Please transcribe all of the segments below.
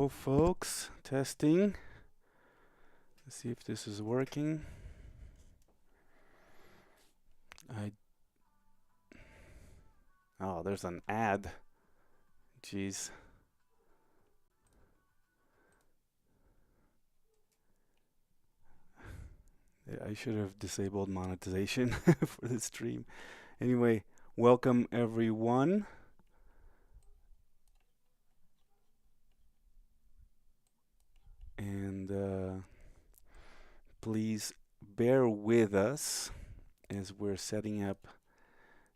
Hello, folks. Testing. Let's see if this is working. Oh, there's an ad. Jeez. Yeah, I should have disabled monetization for the stream. Anyway, welcome everyone. And please bear with us as we're setting up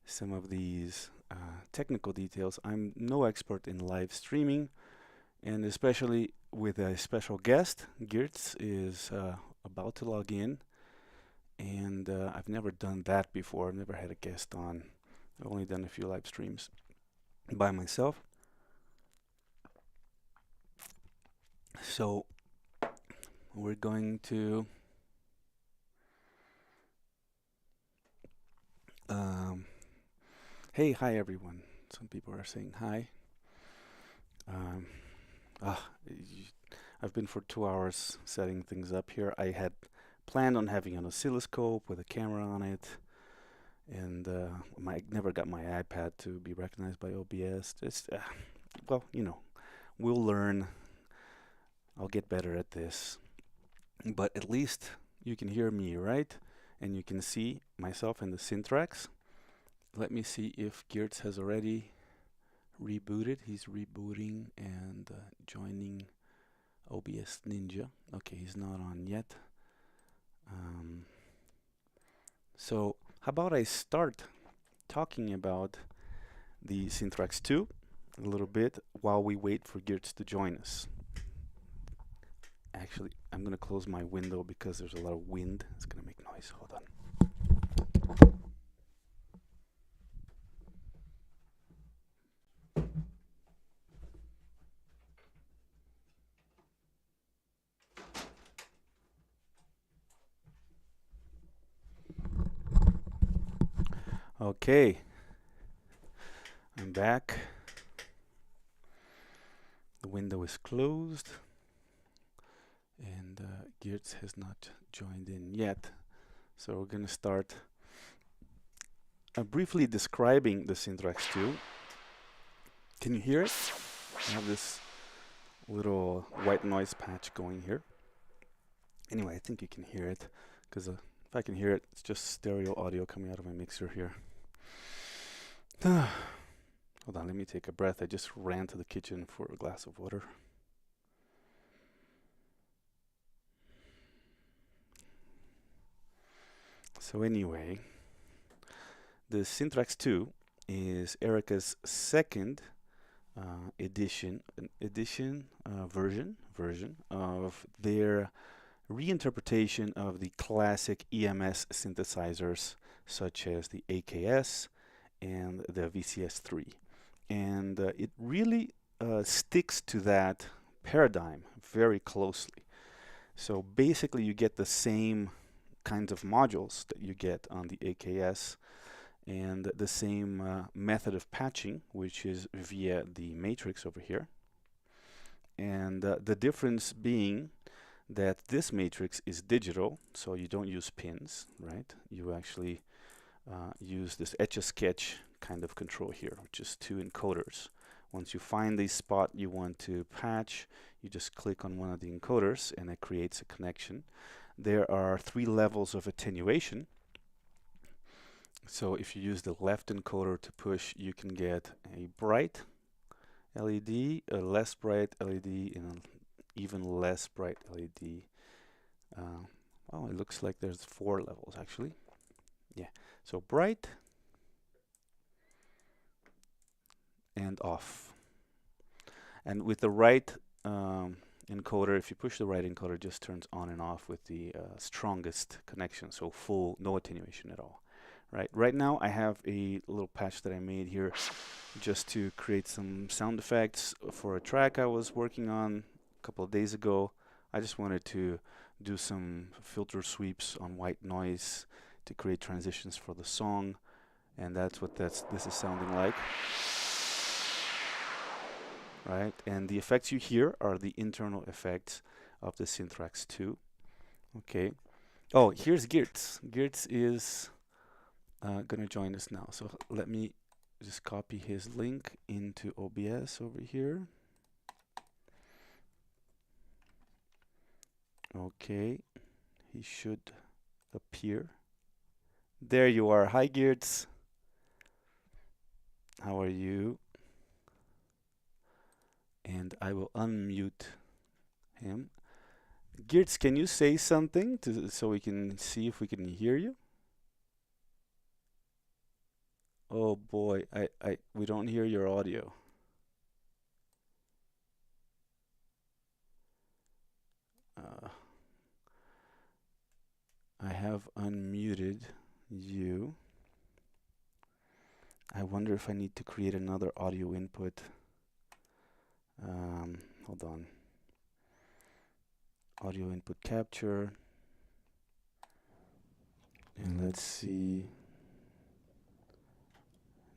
some of these technical details. I'm no expert in live streaming, and especially with a special guest. Girts is about to log in, and I've never done that before. I've never had a guest on. I've only done a few live streams by myself. So we're going to hey, hi everyone. Some people are saying hi. Um, I've been for 2 hours setting things up here. I had planned on having an oscilloscope with a camera on it, and I never got my iPad to be recognized by OBS. Well, we'll learn. I'll get better at this. But at least you can hear me, right? And you can see myself in the Syntrx. Let me see if Girts has already rebooted. He's rebooting and joining OBS Ninja. Okay, he's not on yet. So how about I start talking about the Syntrx II a little bit while we wait for Girts to join us. Actually, I'm going to close my window because there's a lot of wind. It's going to make noise. Hold on. Okay, I'm back. The window is closed, and Girts has not joined in yet. So we're going to start briefly describing the Syntrx II. Can you hear it? I have this little white noise patch going here. Anyway, I think you can hear it, because if I can hear it, it's just stereo audio coming out of my mixer here. Hold on, let me take a breath. I just ran to the kitchen for a glass of water. So anyway, the Syntrx II is Erica's second version of their reinterpretation of the classic EMS synthesizers such as the AKS and the VCS3. And it really sticks to that paradigm very closely. So basically you get the same kinds of modules that you get on the AKS and the same method of patching, which is via the matrix over here. And the difference being that this matrix is digital, so you don't use pins, right? You actually use this etch-a-sketch kind of control here, which is 2 encoders. Once you find the spot you want to patch, you just click on one of the encoders and it creates a connection. There are 3 levels of attenuation. So if you use the left encoder to push, you can get a bright LED, a less bright LED, and an even less bright LED. Well, it looks like there's 4 levels actually. Yeah, so bright and off. And with the right encoder, if you push the right encoder, it just turns on and off with the strongest connection, so full, no attenuation at all. Right now I have a little patch that I made here just to create some sound effects for a track I was working on a couple of days ago. I just wanted to do some filter sweeps on white noise to create transitions for the song, and that's what this is sounding like. right? And the effects you hear are the internal effects of the Syntrx II. Okay. Oh, here's Girts. Girts is gonna join us now. So let me just copy his link into OBS over here. Okay, he should appear. There you are. Hi, Girts. How are you? And I will unmute him. Girts, can you say something so we can see if we can hear you? Oh boy, we don't hear your audio. I have unmuted you. I wonder if I need to create another audio input. Hold on. Audio input capture. And let's see.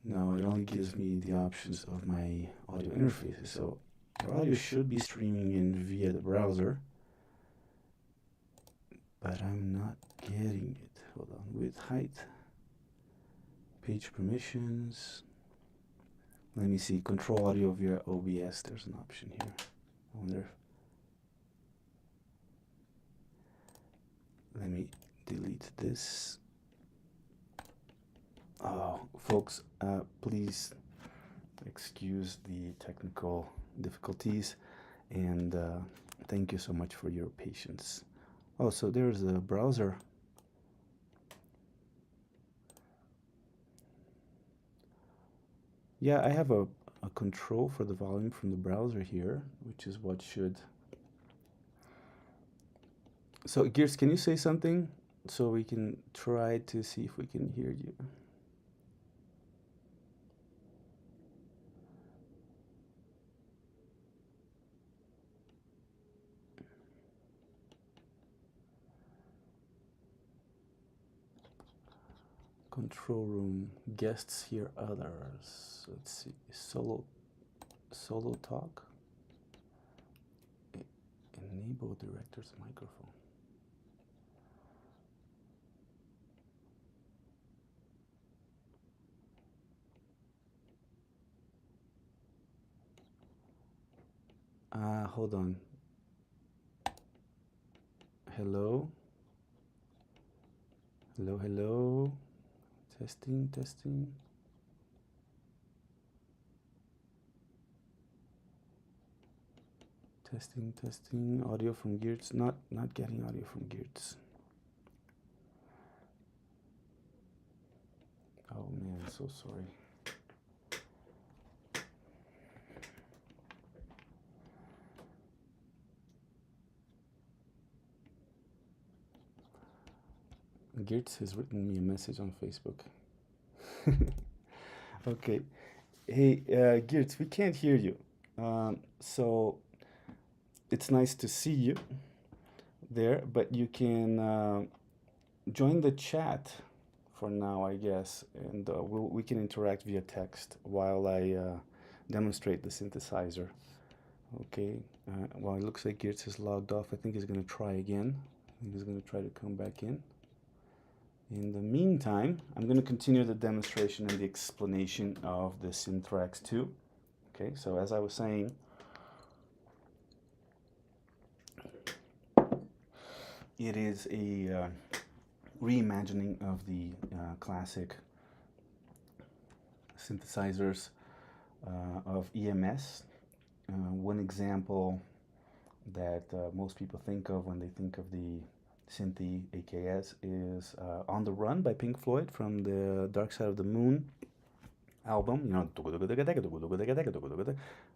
No, it only gives me the options of my audio interfaces. So your audio should be streaming in via the browser, but I'm not getting it. Hold on. Width, height, page permissions. Let me see. Control audio via OBS. There's an option here. I wonder. Let me delete this. Oh, folks, please excuse the technical difficulties, and thank you so much for your patience. Oh, so there's a browser. Yeah, I have a control for the volume from the browser here, which is what should... So, Girts, can you say something so we can try to see if we can hear you? Control room, guests hear others. Let's see, solo talk. Enable director's microphone. Hold on. Hello? Hello, hello? Testing, testing. Testing, testing. Audio from Girts. Not getting audio from Girts. Oh man, so sorry. Girts has written me a message on Facebook. Okay. Hey, Girts, we can't hear you. So it's nice to see you there, but you can join the chat for now, I guess, and we can interact via text while I demonstrate the synthesizer. Okay. Well, it looks like Girts is logged off. I think he's going to try again. I think he's going to try to come back in. In the meantime, I'm going to continue the demonstration and the explanation of the Syntrx II. Okay, so as I was saying, it is a reimagining of the classic synthesizers of EMS. One example that most people think of when they think of the Synthy AKS is On the Run by Pink Floyd from the Dark Side of the Moon album. You know,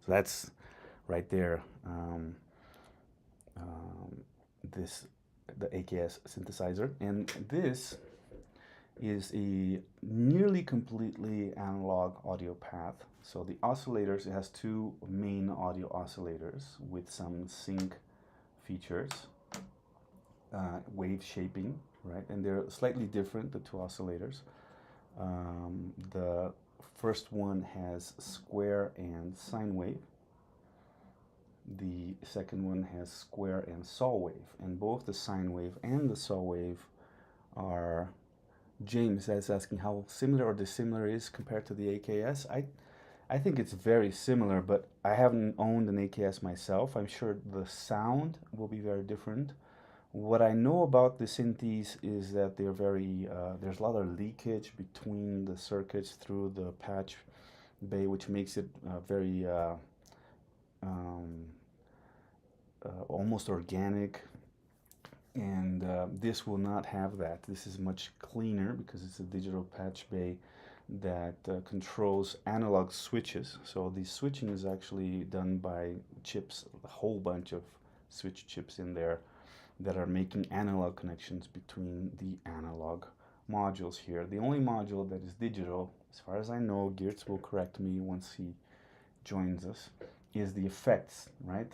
so that's right there. The AKS synthesizer, and this is a nearly completely analog audio path. So the oscillators, it has two main audio oscillators with some sync features, wave shaping, right? And they're slightly different, the two oscillators. The first one has square and sine wave, The second one has square and saw wave, and both the sine wave and the saw wave are. James is asking how similar or dissimilar it is compared to the AKS. I think it's very similar, but I haven't owned an AKS myself. I'm sure the sound will be very different. What I know about the Synthes is that they're very, there's a lot of leakage between the circuits through the patch bay, which makes it very um, almost organic. And this will not have that. This is much cleaner because it's a digital patch bay that controls analog switches. So the switching is actually done by chips, a whole bunch of switch chips in there that are making analog connections between the analog modules here. The only module that is digital, as far as I know, Girts will correct me once he joins us, is the effects, right?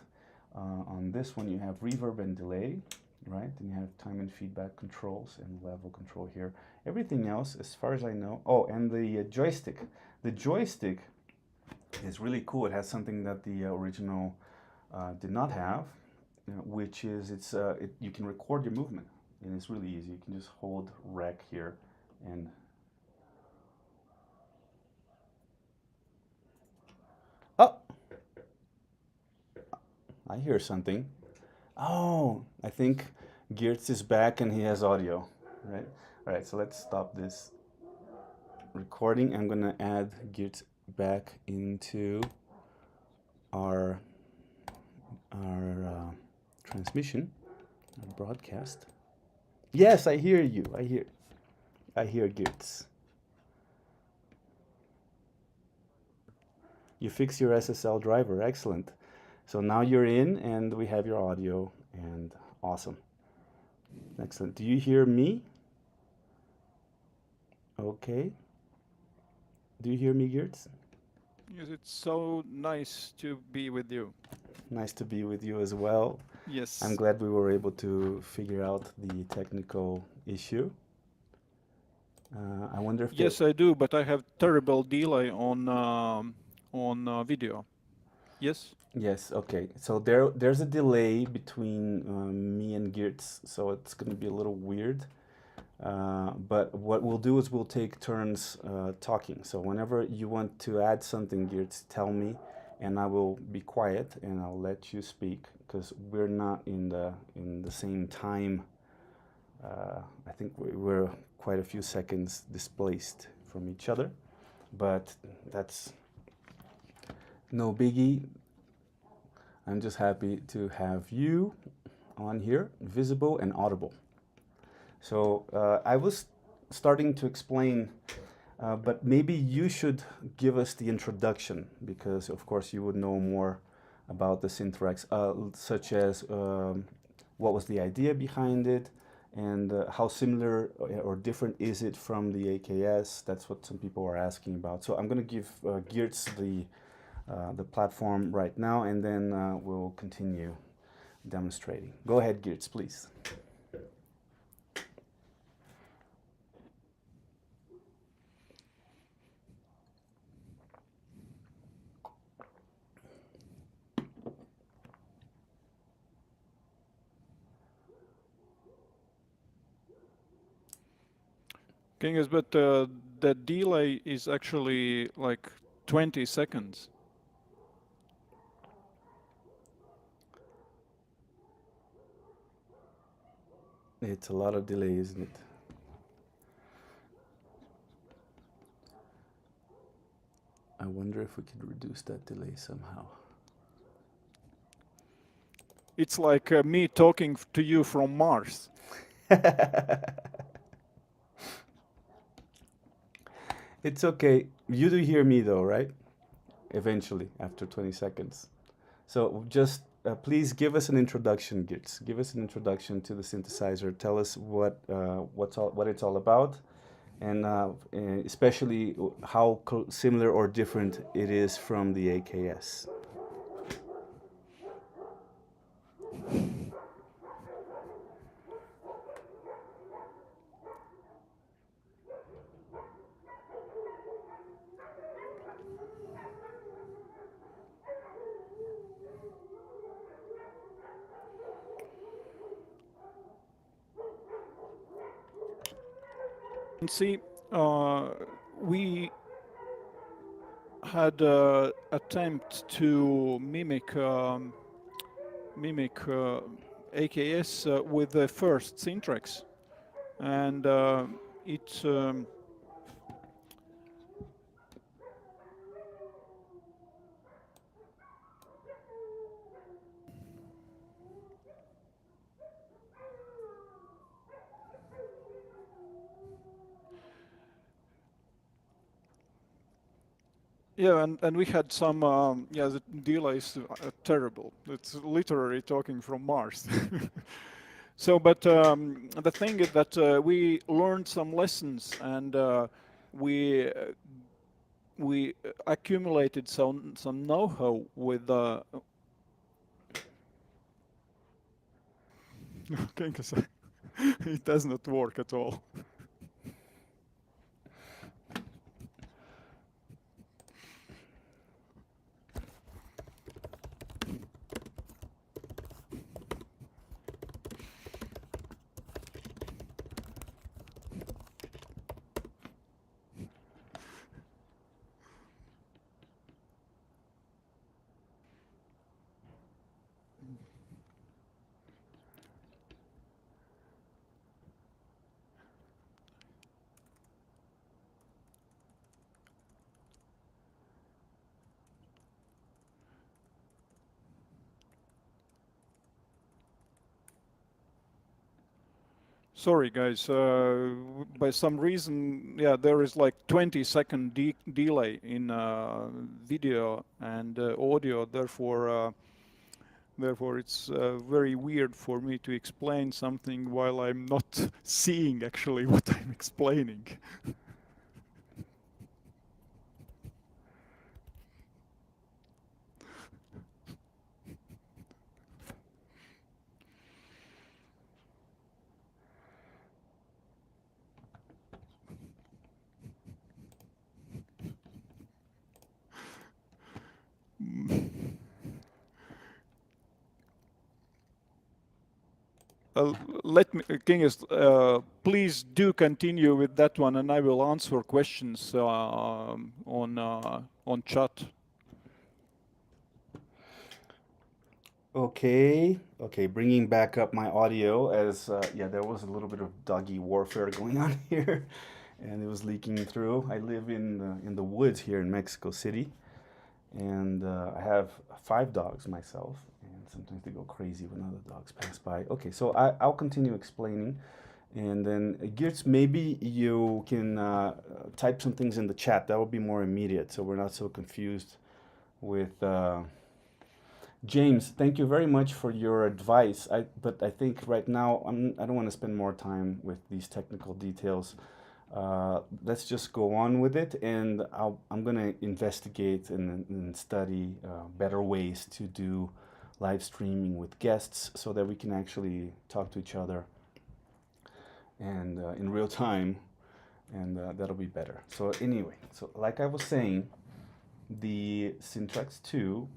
On this one you have reverb and delay, right? And you have time and feedback controls and level control here. Everything else, as far as I know, oh, and the joystick. The joystick is really cool. It has something that the original did not have, which is you can record your movement, and it's really easy. You can just hold rec here, and oh, I hear something. Oh, I think Girts is back and he has audio, right? All right, so let's stop this recording. I'm gonna add Girts back into our transmission, our broadcast. Yes, I hear you. I hear Girts. You fix your SSL driver. Excellent. So now you're in and we have your audio, and awesome. Excellent. Do you hear me? Okay. Do you hear me, Girts? Yes, it's so nice to be with you. Nice to be with you as well. Yes. I'm glad we were able to figure out the technical issue. I wonder if Yes, I do, but I have terrible delay on video. Yes. Yes, okay. So there's a delay between me and Girts, so it's going to be a little weird. But what we'll do is we'll take turns talking. So whenever you want to add something, Girts, tell me, and I will be quiet and I'll let you speak because we're not in the same time. I think we're quite a few seconds displaced from each other, but that's no biggie. I'm just happy to have you on here, visible and audible. So I was starting to explain, but maybe you should give us the introduction because, of course, you would know more about the Syntrx, such as what was the idea behind it and how similar or different is it from the AKS. That's what some people are asking about. So I'm going to give Girts the platform right now, and then we'll continue demonstrating. Go ahead, Girts, please. Kingas, but the delay is actually like 20 seconds. It's a lot of delay, isn't it? I wonder if we could reduce that delay somehow. It's like me talking to you from Mars. It's okay. You do hear me though, right? Eventually, after 20 seconds. So just please give us an introduction, Girts. Give us an introduction to the synthesizer. Tell us what it's all about, and especially how similar or different it is from the AKS. See, we had attempt to mimic AKS with the first Syntrx, and it yeah, and we had some yeah, the delay is terrible. It's literally talking from Mars. So, but the thing is that we learned some lessons, and we accumulated some know-how with okay, 'cause it does not work at all. Sorry, guys. By some reason, yeah, there is like 20-second delay in video and audio. Therefore, it's very weird for me to explain something while I'm not seeing actually what I'm explaining. Let me, Kingus, please do continue with that one, and I will answer questions on chat. Okay, bringing back up my audio as yeah, there was a little bit of doggy warfare going on here, and it was leaking through. I live in the woods here in Mexico City, and I have 5 dogs myself, and sometimes they go crazy when other dogs pass by. Okay, so I'll continue explaining, and then Girts, maybe you can type some things in the chat. That would be more immediate, so we're not so confused with. James, thank you very much for your advice. But I think right now I don't want to spend more time with these technical details. Let's just go on with it, and I'm going to investigate and study better ways to do live streaming with guests so that we can actually talk to each other and in real time, and that'll be better. So anyway, so like I was saying, the Syntrx 2,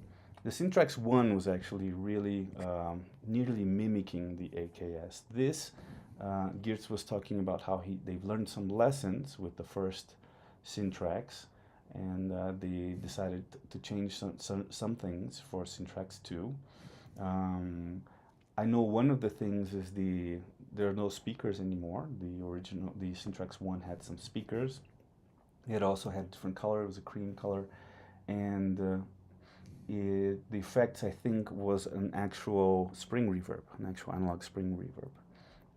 the Syntrx 1 was actually really nearly mimicking the AKS. This, Geertz was talking about how they've learned some lessons with the first Syntrx, and they decided to change some things for Syntrx 2. I know one of the things is there are no speakers anymore. The Syntrx 1 had some speakers. It also had different color. It was a cream color, and the effects, I think, was an actual spring reverb, an actual analog spring reverb,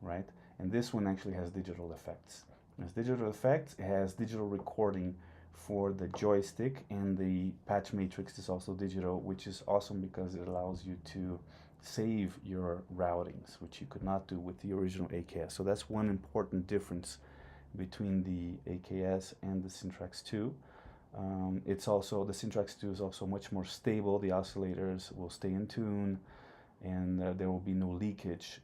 right? And this one actually has digital effects. It has digital effects. It has digital recording for the joystick, and the patch matrix is also digital, which is awesome because it allows you to save your routings, which you could not do with the original AKS. So that's one important difference between the AKS and the Syntrx 2. It's also, the Syntrx 2 is also much more stable. The oscillators will stay in tune, and there will be no leakage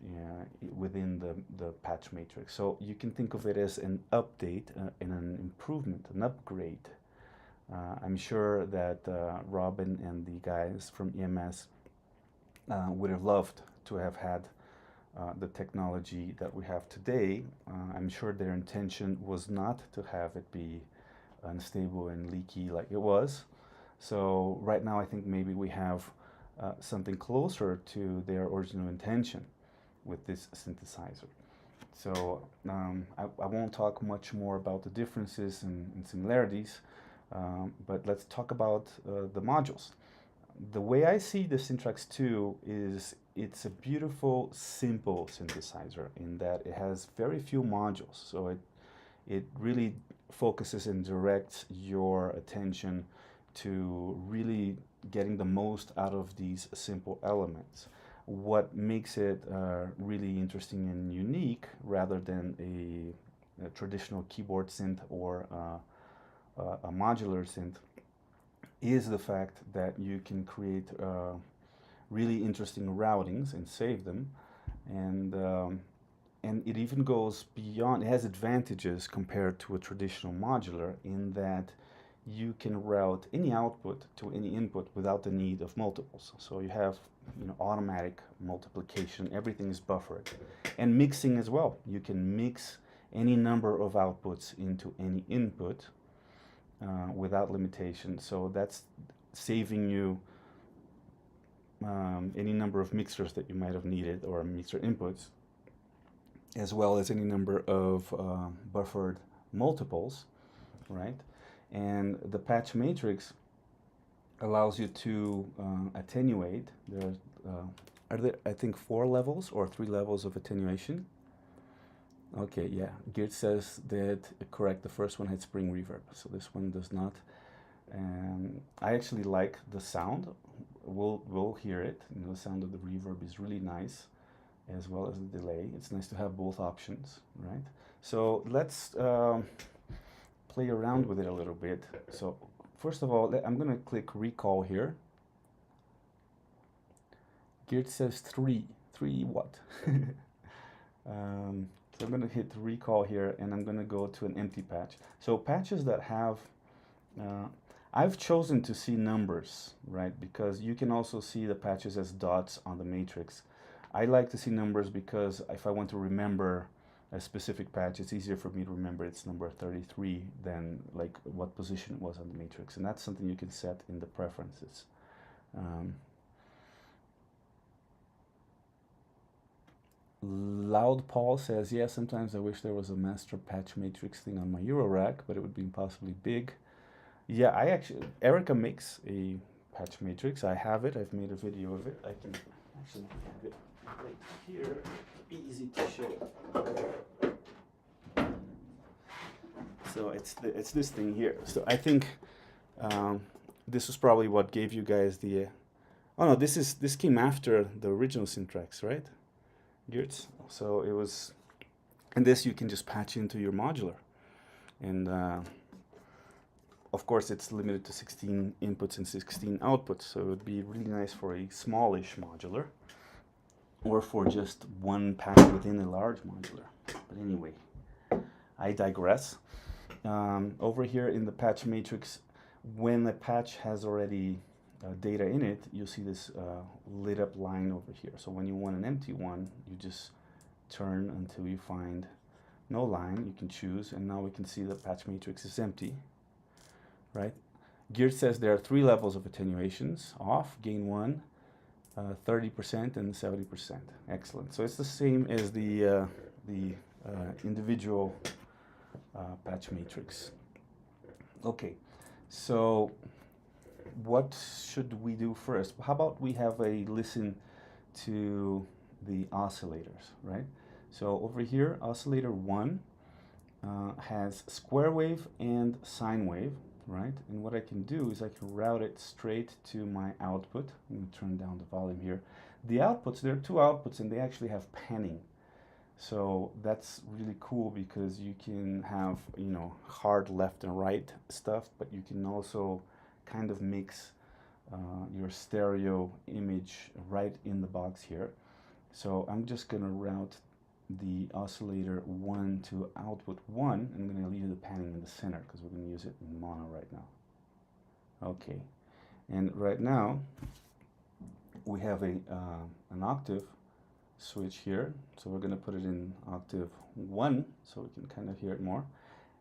within the patch matrix. So you can think of it as an update and an improvement, an upgrade. I'm sure that Robin and the guys from EMS would have loved to have had the technology that we have today. I'm sure their intention was not to have it be unstable and leaky like it was. So right now I think maybe we have something closer to their original intention with this synthesizer. So I won't talk much more about the differences and similarities, but let's talk about the modules. The way I see the Syntrx II is it's a beautiful, simple synthesizer in that it has very few modules. So it really focuses and directs your attention to really getting the most out of these simple elements. What makes it really interesting and unique rather than a traditional keyboard synth or a modular synth is the fact that you can create really interesting routings and save them, and it even goes beyond. It has advantages compared to a traditional modular in that you can route any output to any input without the need of multiples. So you have automatic multiplication. Everything is buffered, and mixing as well. You can mix any number of outputs into any input without limitation. So that's saving you any number of mixers that you might have needed or mixer inputs, as well as any number of buffered multiples, right? And the patch matrix allows you to attenuate. Are there, I think, 4 levels or 3 levels of attenuation? Okay, yeah. Girts says that, correct, the first one had spring reverb, so this one does not. And I actually like the sound. We'll hear it. The sound of the reverb is really nice, as well as the delay. It's nice to have both options, right? So let's play around with it a little bit. So first of all, I'm going to click recall here. Girts says 3. 3 what? So I'm going to hit recall here, and I'm going to go to an empty patch. So patches that have, I've chosen to see numbers, right? Because you can also see the patches as dots on the matrix. I like to see numbers because if I want to remember a specific patch, it's easier for me to remember it's number 33 than like what position it was on the matrix. And that's something you can set in the preferences. Loud Paul says, yeah, sometimes I wish there was a master patch matrix thing on my Eurorack, but it would be impossibly big. Yeah, Erica makes a patch matrix. I have it. I've made a video of it. I can actually have it right here. Easy to show. So it's this thing here. So I think this was probably what gave you guys the. Oh no, this came after the original Syntrx, right? Girts. So it was, and this you can just patch into your modular, and of course it's limited to 16 inputs and 16 outputs. So it would be really nice for a smallish modular, or for just one patch within a large modular. But anyway, I digress. Over here in the patch matrix, when a patch has already data in it, you see this lit up line over here. So when you want an empty one, you just turn until you find no line. You can choose, and now we can see the patch matrix is empty, right? Geert says there are 3 levels of attenuations: off, gain 1, 30%, and 70%. Excellent. So it's the same as the individual patch matrix. Okay, so what should we do first? How about we have a listen to the oscillators, right? So over here, oscillator 1 has square wave and sine wave, right? And what I can do is I can route it straight to my output. I'm going to turn down the volume here. The outputs, there are 2 outputs, and they actually have panning. So that's really cool because you can have, hard left and right stuff, but you can also kind of mix your stereo image right in the box here. So I'm just going to route the oscillator 1 to output 1. I'm going to leave the panning in the center because we're going to use it in mono right now. Okay, and right now we have an octave switch here. So we're going to put it in octave 1 so we can kind of hear it more.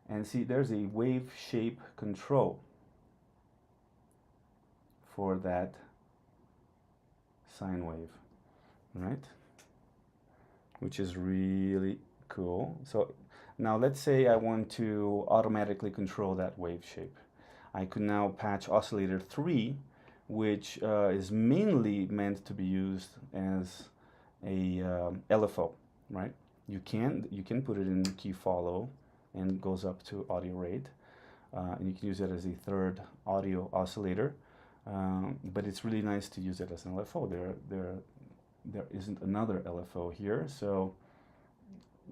And see, there's a wave shape control for that sine wave, right? Which is really cool. So now let's say I want to automatically control that wave shape. I could now patch oscillator 3, which is mainly meant to be used as a LFO, right? You can put it in key follow and it goes up to audio rate. And you can use it as a third audio oscillator. But it's really nice to use it as an LFO. There isn't another LFO here, so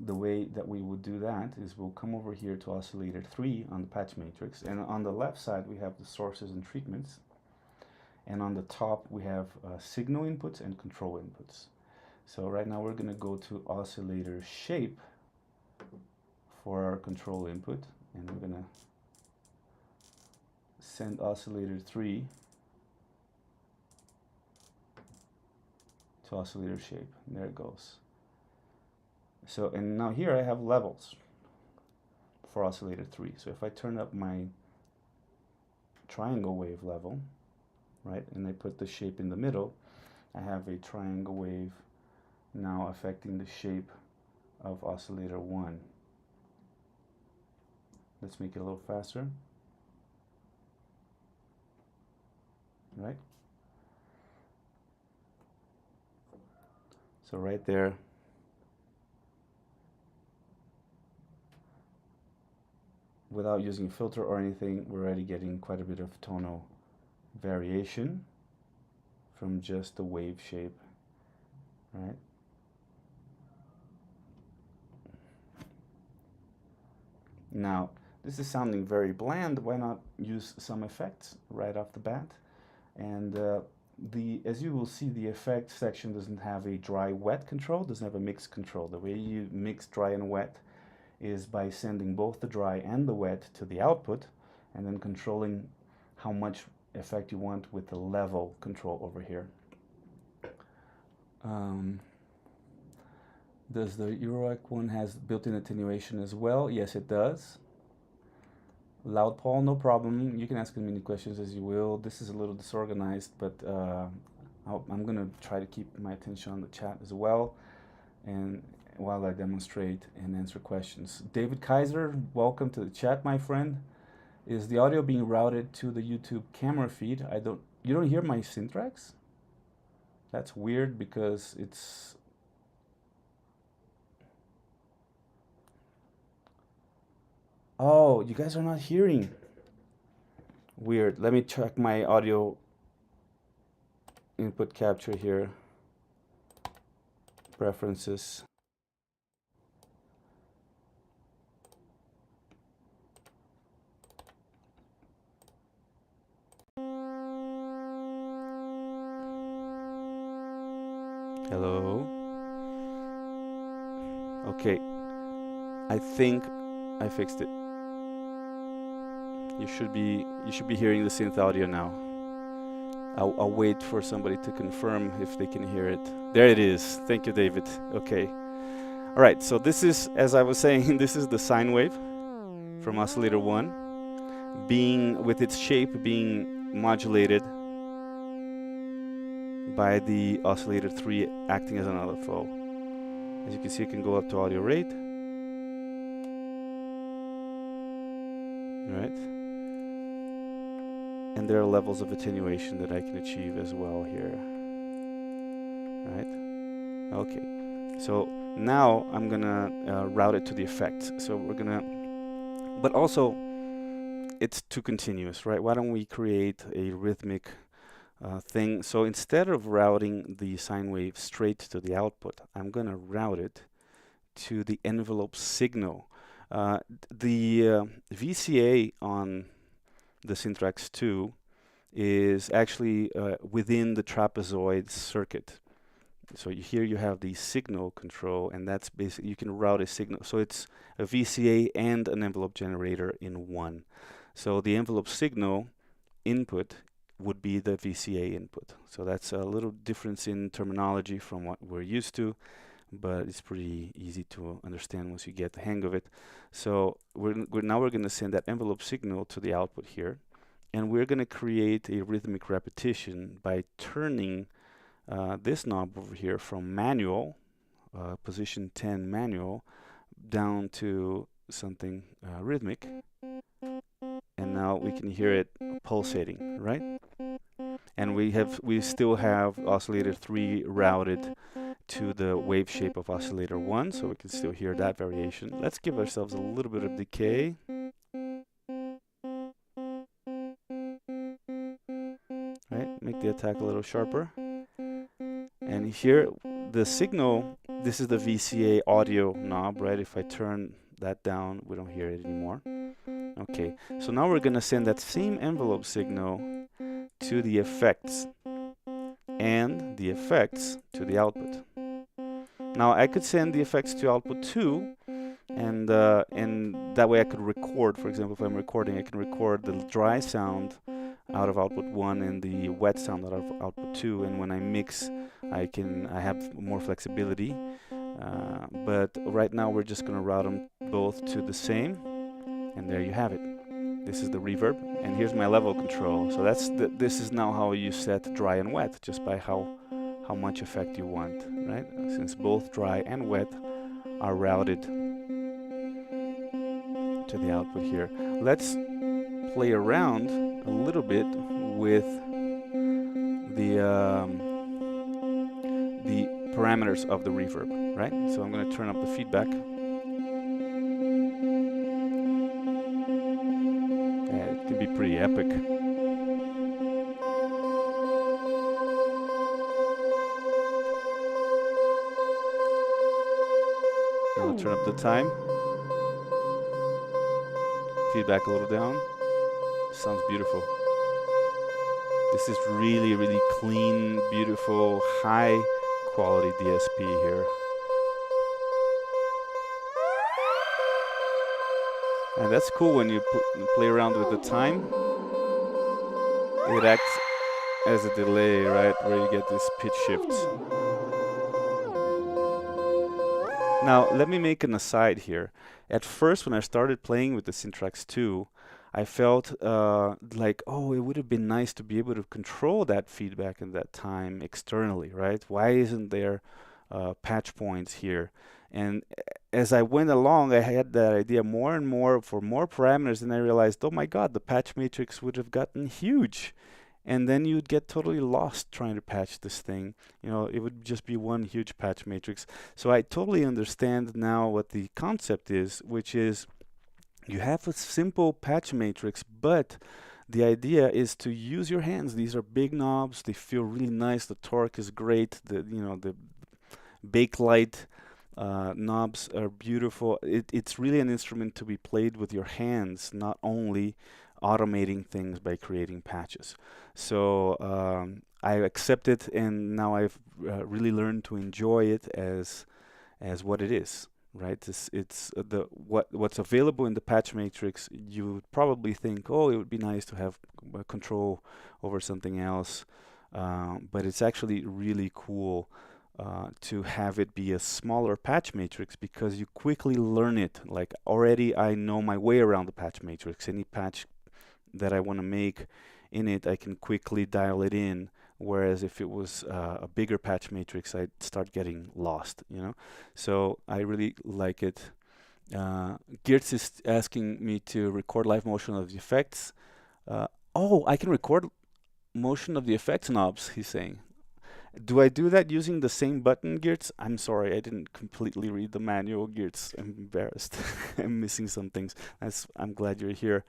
the way that we would do that is we'll come over here to oscillator 3 on the patch matrix, and on the left side we have the sources and treatments, and on the top we have signal inputs and control inputs. So right now we're going to go to oscillator shape for our control input, and we're going to send oscillator 3 to oscillator shape. And there it goes. So, and now here I have levels for oscillator 3. So if I turn up my triangle wave level, right, and I put the shape in the middle, I have a triangle wave now affecting the shape of oscillator 1. Let's make it a little faster. Right? So right there, without using a filter or anything, we're already getting quite a bit of tonal variation from just the wave shape, right? Now, this is sounding very bland. Why not use some effects right off the bat? And as you will see, the effect section doesn't have a dry-wet control, doesn't have a mix control. The way you mix dry and wet is by sending both the dry and the wet to the output, and then controlling how much effect you want with the level control over here. Does the Eurorack one has built-in attenuation as well? Yes, it does. Loud Paul, no problem. You can ask as many questions as you will. This is a little disorganized, but I'm going to try to keep my attention on the chat as well, and while I demonstrate and answer questions. David Kaiser, welcome to the chat, my friend. Is the audio being routed to the YouTube camera feed? You don't hear my Syntrx? That's weird because it's... Oh, you guys are not hearing. Weird. Let me check my audio input capture here. Preferences. Hello. Okay. I think I fixed it. You should be hearing the synth audio now. I'll wait for somebody to confirm if they can hear it. There it is. Thank you, David. Okay. All right. So this is, as I was saying, this is the sine wave from oscillator 1, being with its shape being modulated by the oscillator 3 acting as an LFO. As you can see, it can go up to audio rate. Right? And there are levels of attenuation that I can achieve as well here. Right? Okay. So now I'm gonna route it to the effects. So we're gonna, but also it's too continuous, right? Why don't we create a rhythmic thing? So instead of routing the sine wave straight to the output, I'm gonna route it to the envelope signal. The VCA on the Syntrx II is actually within the trapezoid circuit. So here you have the signal control, and that's basically, you can route a signal. So it's a VCA and an envelope generator in one. So the envelope signal input would be the VCA input. So that's a little difference in terminology from what we're used to, but it's pretty easy to understand once you get the hang of it. So now we're going to send that envelope signal to the output here, and we're going to create a rhythmic repetition by turning this knob over here from manual, position 10 manual, down to something rhythmic. And now we can hear it pulsating, right? And we still have oscillator 3 routed to the wave shape of oscillator 1, so we can still hear that variation. Let's give ourselves a little bit of decay. Right, make the attack a little sharper. And here, the signal, this is the VCA audio knob, right? If I turn that down, we don't hear it anymore. Okay, so now we're going to send that same envelope signal to the effects, and the effects to the output. Now I could send the effects to output 2, and that way I could record. For example, if I'm recording, I can record the dry sound out of output 1 and the wet sound out of output 2, and when I mix, I have more flexibility. But right now we're just going to route them both to the same, and there you have it. This is the reverb, and here's my level control. So this is now how you set dry and wet, just by how much effect you want, right? Since both dry and wet are routed to the output here. Let's play around a little bit with the parameters of the reverb, right? So I'm going to turn up the feedback. It can be pretty epic. I'll turn up the time. Feedback a little down. Sounds beautiful. This is really, really clean, beautiful, high quality DSP here. And that's cool when you play around with the time. It acts as a delay, right, where you get these pitch shifts. Now, let me make an aside here. At first, when I started playing with the Syntrx II, I felt like, oh, it would have been nice to be able to control that feedback and that time externally, right? Why isn't there patch points here? And as I went along, I had that idea more and more for more parameters, and I realized, oh my God, the patch matrix would have gotten huge. And then you'd get totally lost trying to patch this thing. You know, it would just be one huge patch matrix. So I totally understand now what the concept is, which is you have a simple patch matrix, but the idea is to use your hands. These are big knobs. They feel really nice. The torque is great. The bakelite knobs are beautiful. It's really an instrument to be played with your hands, not only automating things by creating patches. So I accept it, and now I've really learned to enjoy it as what it is. Right? It's what's available in the patch matrix. You would probably think, oh, it would be nice to have control over something else, but it's actually really cool to have it be a smaller patch matrix, because you quickly learn it. Like, already I know my way around the patch matrix. Any patch that I want to make in it, I can quickly dial it in. Whereas if it was a bigger patch matrix, I'd start getting lost, you know. So I really like it. Girts is asking me to record live motion of the effects. Oh, I can record motion of the effects knobs, he's saying. Do I do that using the same button, Girts? I'm sorry, I didn't completely read the manual, Girts. I'm embarrassed. I'm missing some things. I'm glad you're here.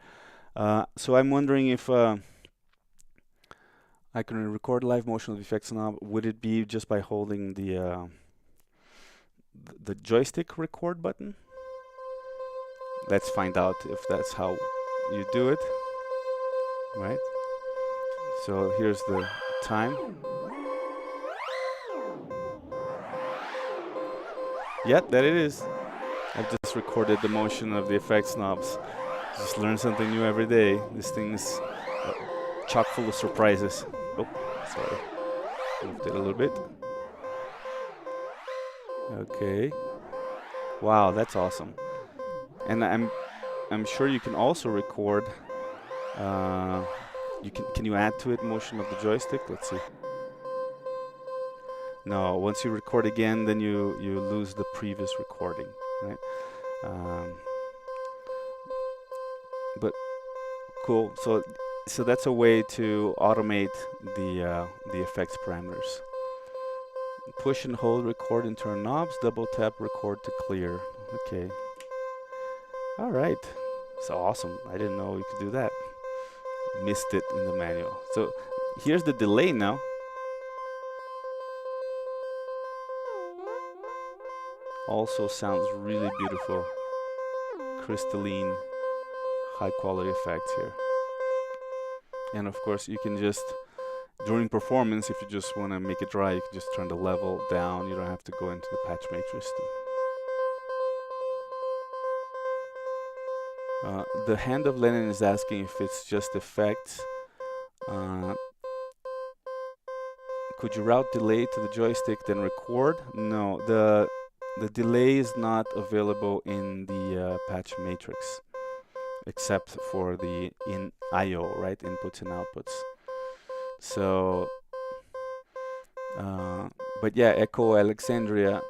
So I'm wondering if I can record live motion of the effects knob. Would it be just by holding the joystick record button? Let's find out if that's how you do it. Right? So here's the time. Yeah, there it is. I've just recorded the motion of the effects knobs. Just learn something new every day. This thing's chock full of surprises. Oh, sorry. Moved it a little bit. Okay. Wow, that's awesome. And I'm sure you can also record. Can you add to it motion of the joystick? Let's see. No, once you record again, then you lose the previous recording, right? But cool. So that's a way to automate the effects parameters. Push and hold record and turn knobs. Double tap record to clear. Okay. All right. So awesome. I didn't know you could do that. Missed it in the manual. So here's the delay now. Also sounds really beautiful. Crystalline, high quality effects here. And of course you can just, during performance, if you just want to make it dry, you can just turn the level down. You don't have to go into the patch matrix. The hand of Lenin is asking if it's just effects. Could you route delay to the joystick then record? No, the delay is not available in the patch matrix, except for the in I/O, right? Inputs and outputs. So, but yeah, Echo Alexandria,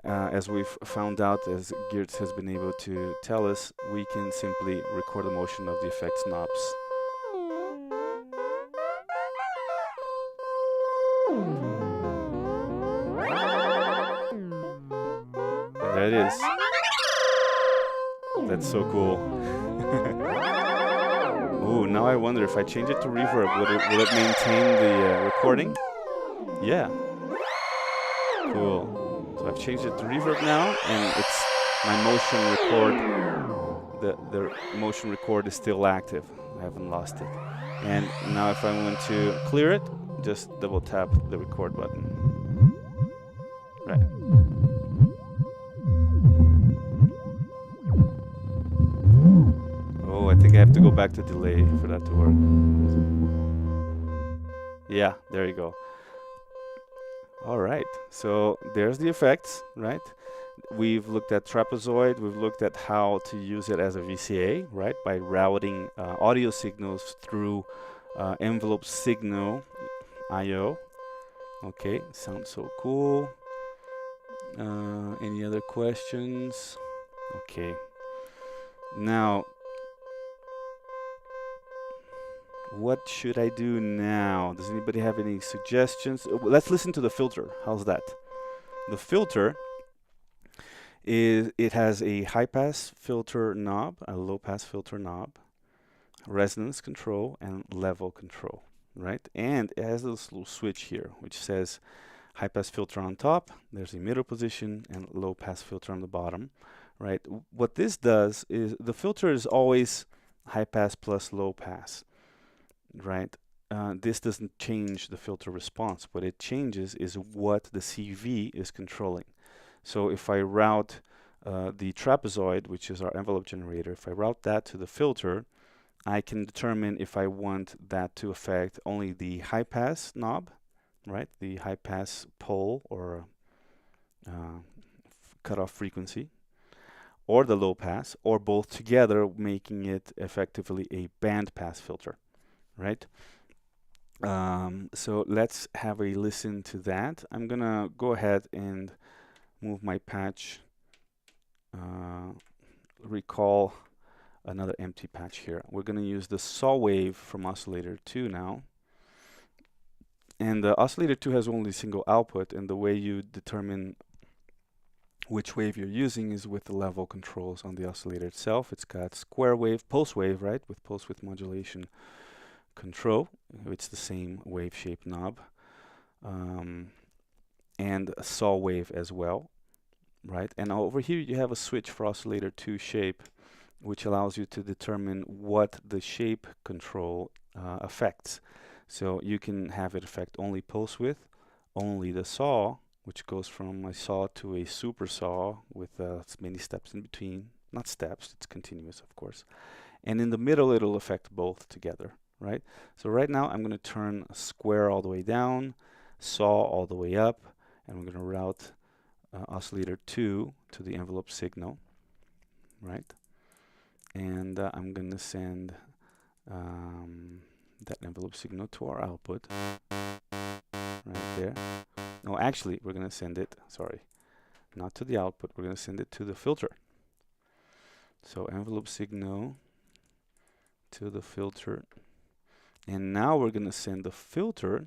as we've found out, as Girts has been able to tell us, we can simply record the motion of the effects knobs. And there it is. That's so cool. Ooh, now I wonder if I change it to reverb, will it maintain the recording? Yeah. Cool. So I've changed it to reverb now, and it's my motion record. The motion record is still active. I haven't lost it. And now if I want to clear it, just double tap the record button. Right. Oh, I think I have to go back to delay for that to work. Yeah, there you go. All right, so there's the effects, right? We've looked at trapezoid, we've looked at how to use it as a VCA, right? By routing audio signals through envelope signal I/O. Okay, sounds so cool. Any other questions? Okay. Now, what should I do now? Does anybody have any suggestions? Let's listen to the filter. How's that? The filter it has a high pass filter knob, a low pass filter knob, resonance control, and level control, right? And it has this little switch here which says high pass filter on top, there's emitter position, and low pass filter on the bottom, right? What this does is the filter is always high pass plus low pass, right? This doesn't change the filter response. What it changes is what the CV is controlling. So if I route the trapezoid, which is our envelope generator, if I route that to the filter, I can determine if I want that to affect only the high pass knob, right? The high pass pole or cutoff frequency, or the low pass, or both together, making it effectively a band pass filter, right? So let's have a listen to that. I'm gonna go ahead and move my patch, recall another empty patch here. We're gonna use the saw wave from oscillator 2 now. And the oscillator 2 has only a single output, and the way you determine which wave you're using is with the level controls on the oscillator itself. It's got square wave, pulse wave, right, with pulse width modulation control. It's the same wave shape knob, and a saw wave as well, right? And over here you have a switch for oscillator 2 shape, which allows you to determine what the shape control affects. So you can have it affect only pulse width, only the saw, which goes from a saw to a super saw with many steps in between. Not steps, it's continuous, of course. And in the middle, it'll affect both together, right? So right now I'm going to turn square all the way down, saw all the way up, and we're going to route oscillator 2 to the envelope signal, right? And I'm going to send that envelope signal to our output right there. No, actually, we're going to send it, sorry, not to the output, we're going to send it to the filter. So envelope signal to the filter. And now we're going to send the filter.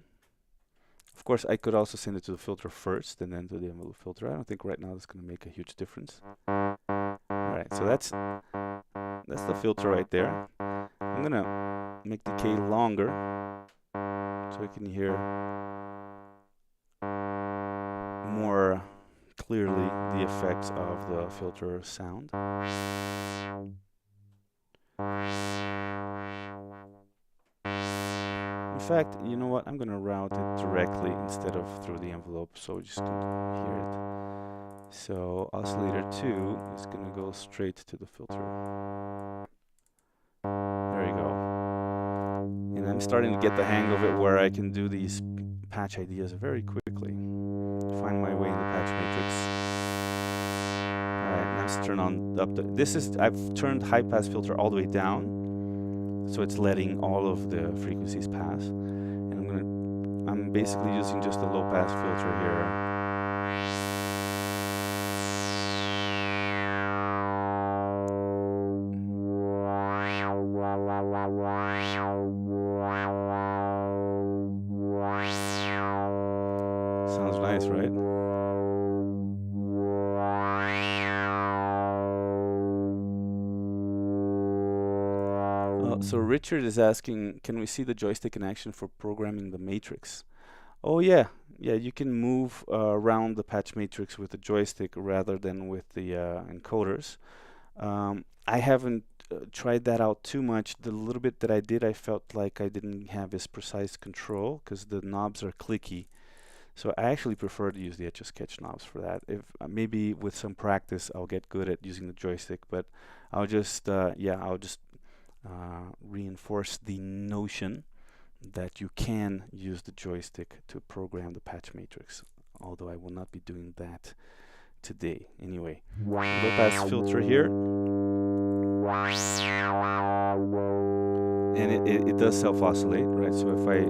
Of course, I could also send it to the filter first and then to the envelope filter. I don't think right now that's going to make a huge difference. All right, so that's the filter right there. I'm going to make decay longer so I can hear more clearly the effects of the filter sound. In fact, you know what? I'm going to route it directly instead of through the envelope, so we just can hear it. So oscillator 2 is going to go straight to the filter. There you go. And I'm starting to get the hang of it where I can do these patch ideas very quickly. Find my way in the patch matrix. All right, let's turn on up the, I've turned high pass filter all the way down, so it's letting all of the frequencies pass. And I'm basically using just a low pass filter here. Sounds nice, right? So Richard is asking, can we see the joystick in action for programming the matrix? Oh yeah, you can move around the patch matrix with the joystick rather than with the encoders. I haven't tried that out too much. The little bit that I did, I felt like I didn't have as precise control because the knobs are clicky. So I actually prefer to use the Etch-a-Sketch knobs for that. If maybe with some practice I'll get good at using the joystick, but I'll just reinforce the notion that you can use the joystick to program the patch matrix, although I will not be doing that today. Anyway, low pass filter here, and it does self-oscillate, right? So if I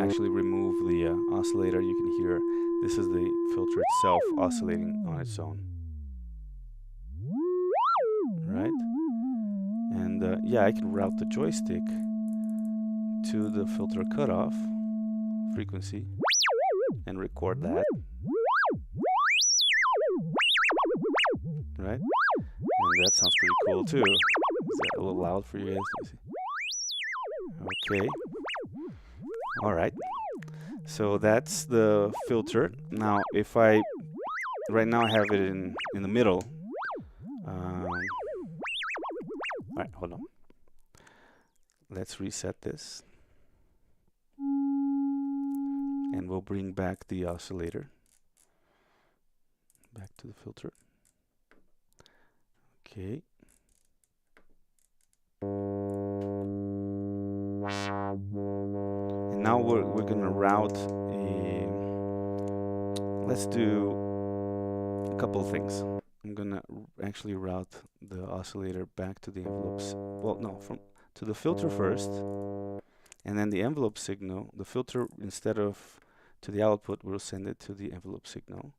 actually remove the oscillator, you can hear this is the filter itself oscillating on its own, right? And yeah, I can route the joystick to the filter cutoff frequency and record that, right? And that sounds pretty cool too. Is that a little loud for you guys? Okay. All right. So that's the filter. Now, if I right now I have it in the middle. All right, hold on. Let's reset this. And we'll bring back the oscillator. Back to the filter. Okay. And now we're going to route let's do a couple of things. I'm going to actually route the oscillator back to the envelopes. Well, no, to the filter first. And then the envelope signal, the filter, instead of to the output, we'll send it to the envelope signal.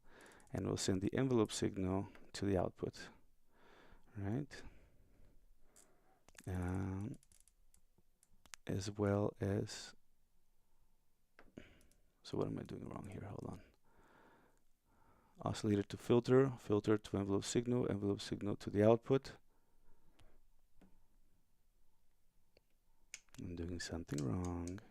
And we'll send the envelope signal to the output. Right? As well as, so what am I doing wrong here? Hold on. Oscillator to filter, filter to envelope signal to the output. I'm doing something wrong.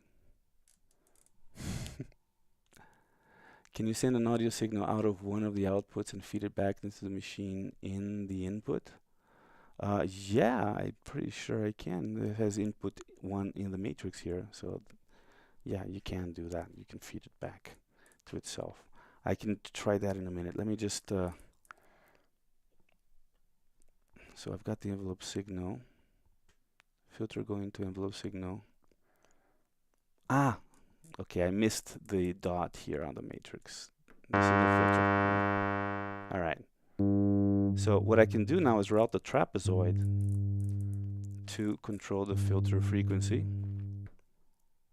Can you send an audio signal out of one of the outputs and feed it back into the machine in the input? Yeah, I'm pretty sure I can. It has input 1 in the matrix here, so yeah, you can do that. You can feed it back to itself. I can try that in a minute. Let me just so I've got the envelope signal, filter going to envelope signal, Ah, okay, I missed the dot here on the matrix. This is the filter. All right. So what I can do now is route the trapezoid to control the filter frequency.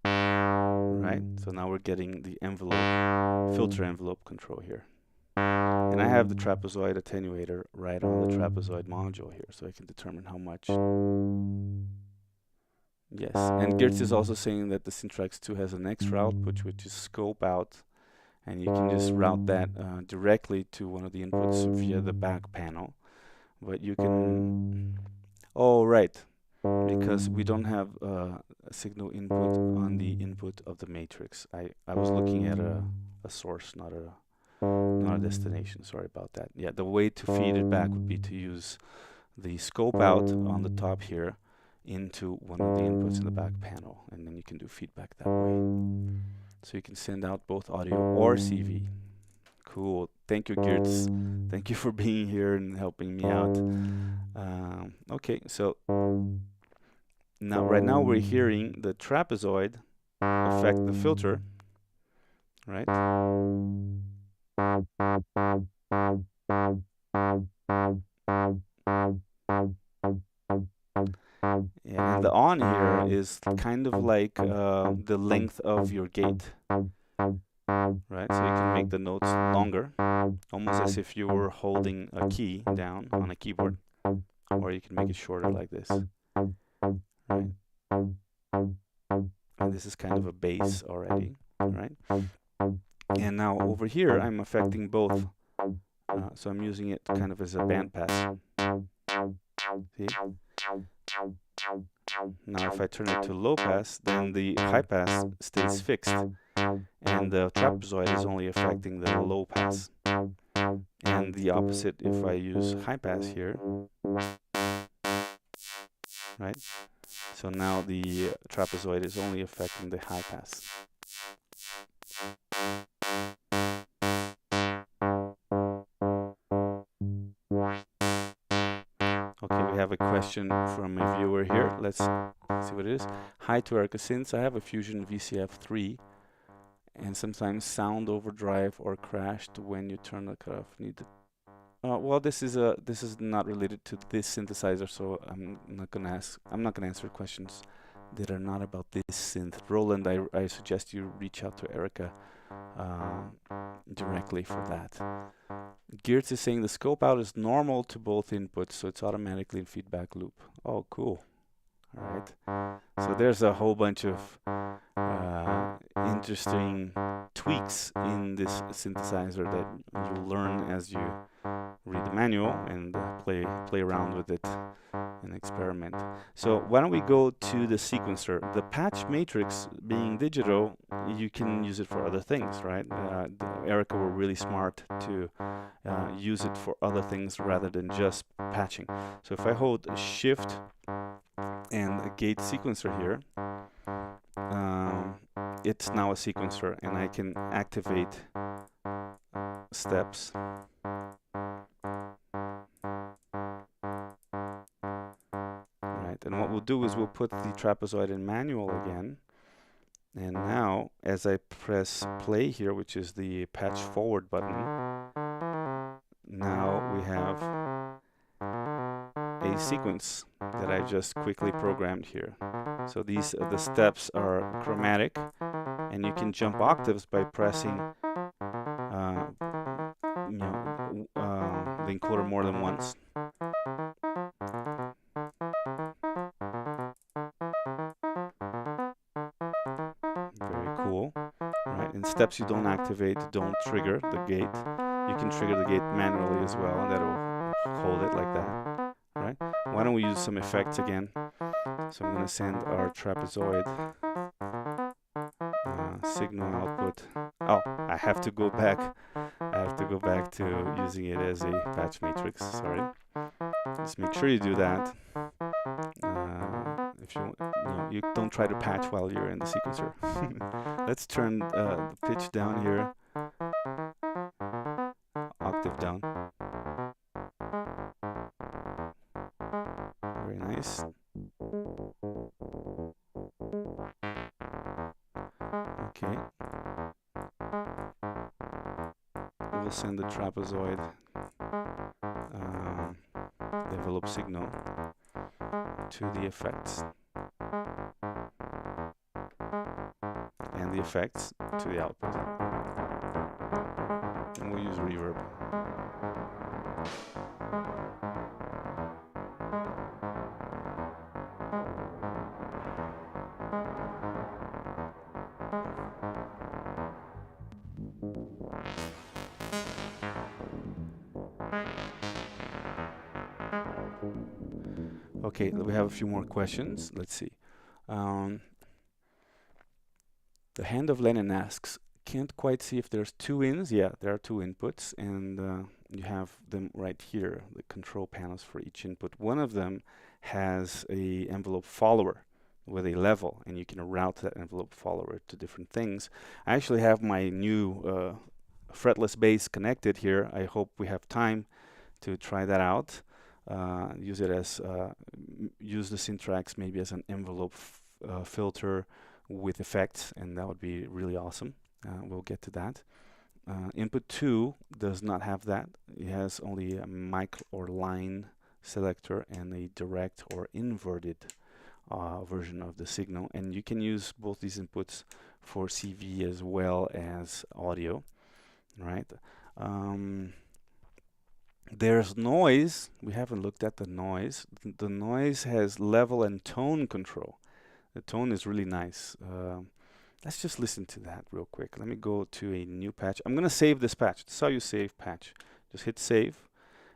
Right? So now we're getting the envelope, filter envelope control here. And I have the trapezoid attenuator right on the trapezoid module here, so I can determine how much. Yes, and Girts is also saying that the Syntrx II has an extra output, which is scope out, and you can just route that directly to one of the inputs via the back panel. But you can, oh right, because we don't have a signal input on the input of the matrix. I was looking at a source, not a destination. Sorry about that. Yeah, the way to feed it back would be to use the scope out on the top here into one of the inputs in the back panel, and then you can do feedback that way. So you can send out both audio or CV. Cool. Thank you, Girts. Thank you for being here and helping me out. Okay, so now right now we're hearing the trapezoid affect the filter, right? Yeah, and the on here is kind of like the length of your gate, right? So you can make the notes longer, almost as if you were holding a key down on a keyboard, or you can make it shorter like this, right? And this is kind of a bass already, right? And now over here, I'm affecting both. So I'm using it kind of as a bandpass. See? Now if I turn it to low pass, then the high pass stays fixed, and the trapezoid is only affecting the low pass. And the opposite if I use high pass here, right? So now the trapezoid is only affecting the high pass. Okay, we have a question from a viewer here. Let's see what it is. Hi to Erica Synths. I have a Fusion VCF3 and sometimes sound overdrive or crashed when you turn the cutoff. Well, this is not related to this synthesizer, so I'm not gonna answer questions that are not about this synth. Roland, I suggest you reach out to Erica directly for that. Girts is saying the scope out is normal to both inputs, so it's automatically in feedback loop. Oh, cool. All right. So there's a whole bunch of interesting tweaks in this synthesizer that you'll learn as you read the manual and play around with it and experiment. So why don't we go to the sequencer? The patch matrix being digital, you can use it for other things, right? Erica were really smart to use it for other things rather than just patching. So if I hold Shift and a gate sequencer here, it's now a sequencer, and I can activate steps. Right, and what we'll do is we'll put the trapezoid in manual again, and now as I press play here, which is the patch forward button, now we have a sequence that I just quickly programmed here. So these the steps are chromatic, and you can jump octaves by pressing the encoder more than once. Very cool. Right, and steps you don't activate don't trigger the gate. You can trigger the gate manually as well, and that'll hold it like that. Right? Why don't we use some effects again? So I'm going to send our trapezoid signal output. Oh, I have to go back. I have to go back to using it as a patch matrix. Sorry. Just make sure you do that. If you don't try to patch while you're in the sequencer. Let's turn the pitch down here. Octave down. Very nice. Okay. We'll send the trapezoid envelope signal to the effects, and the effects to the output. And we'll use reverb. Okay, we have a few more questions. Let's see. The Hand of Lenin asks, can't quite see if there's two ins. Yeah, there are two inputs, and you have them right here, the control panels for each input. One of them has a envelope follower with a level, and you can route that envelope follower to different things. I actually have my new fretless bass connected here. I hope we have time to try that out. Use it as use the Syntrx maybe as an envelope filter with effects, and that would be really awesome. We'll get to that. Input 2 does not have that. It has only a mic or line selector and a direct or inverted version of the signal, and you can use both these inputs for CV as well as audio, right? There's noise. We haven't looked at the noise. The noise has level and tone control. The tone is really nice. Let's just listen to that real quick. Let me go to a new patch. I'm going to save this patch. This is how you save patch. Just hit save.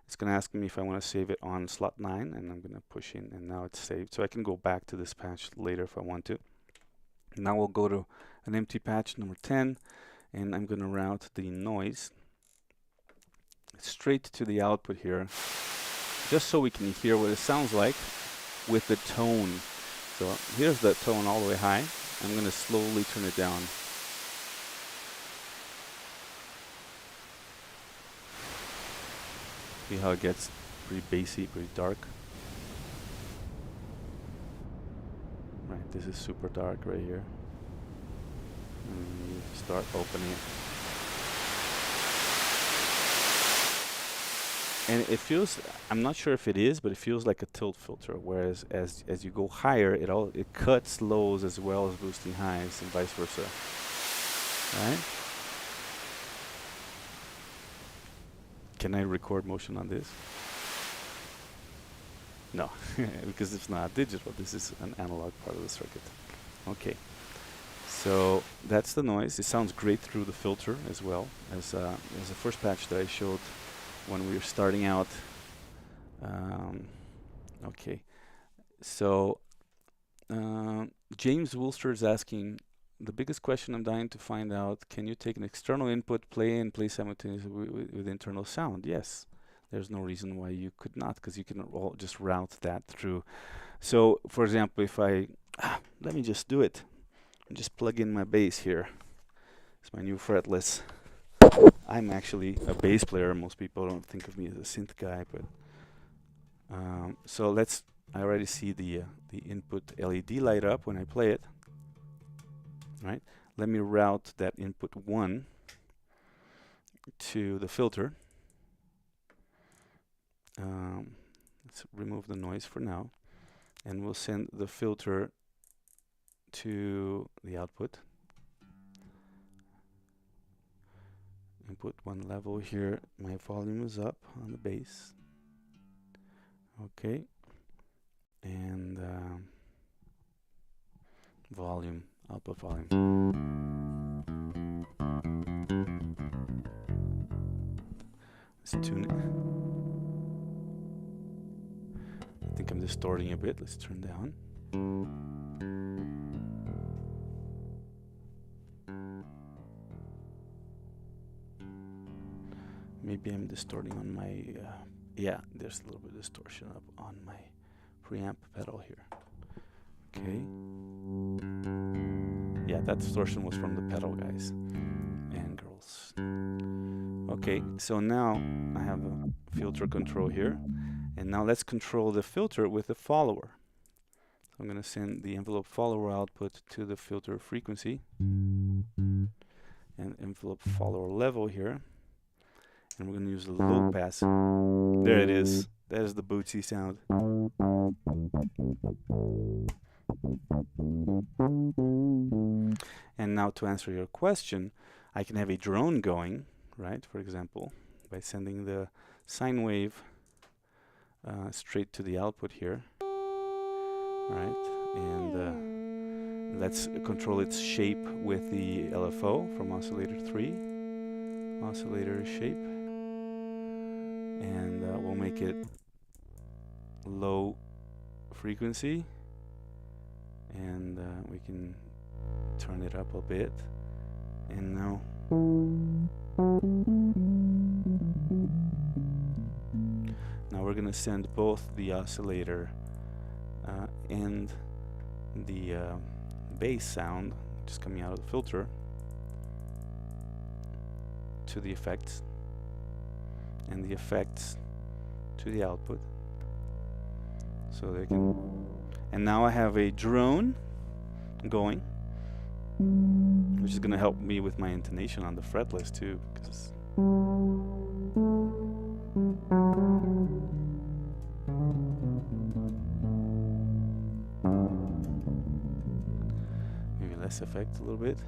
It's going to ask me if I want to save it on slot 9, and I'm going to push in, and now it's saved. So I can go back to this patch later if I want to. Now we'll go to an empty patch number 10, and I'm going to route the noise straight to the output here, just so we can hear what it sounds like with the tone. So here's the tone all the way high. I'm going to slowly turn it down. See how it gets pretty bassy, pretty dark. Right, this is super dark right here. And you start opening it. And it feels, I'm not sure if it is, but it feels like a tilt filter, whereas as you go higher, it cuts lows as well as boosting highs and vice versa. Right? Can I record motion on this? No, because it's not digital. This is an analog part of the circuit. Okay. So that's the noise. It sounds great through the filter as well as the first patch that I showed when we were starting out. Okay, so James Woolster is asking, the biggest question I'm dying to find out, can you take an external input, play and play simultaneously with internal sound? Yes, there's no reason why you could not, because you can all just route that through. So for example, if I, let me just do it, just plug in my bass here. It's my new fretless. I'm actually a bass player. Most people don't think of me as a synth guy, but so I already see the input LED light up when I play it. Right? Let me route that input 1 to the filter. Let's remove the noise for now, and we'll send the filter to the output. Input 1 level here. My volume is up on the bass. Okay, and volume, output volume. Let's tune it. I think I'm distorting a bit. Let's turn down. Maybe I'm distorting on my, yeah, there's a little bit of distortion up on my preamp pedal here. Okay. Yeah, that distortion was from the pedal, guys and girls. Okay, so now I have a filter control here, and now let's control the filter with the follower. I'm going to send the envelope follower output to the filter frequency and envelope follower level here. And we're going to use the low pass. There it is. That is the bootsy sound. And now to answer your question, I can have a drone going, right? For example, by sending the sine wave straight to the output here, right? And let's control its shape with the LFO from oscillator 3, oscillator shape, and we'll make it low frequency, and we can turn it up a bit. And now we're going to send both the oscillator and the bass sound just coming out of the filter to the effects, and the effects to the output, so they can. And now I have a drone going, which is going to help me with my intonation on the fret list too, because maybe less effect a little bit.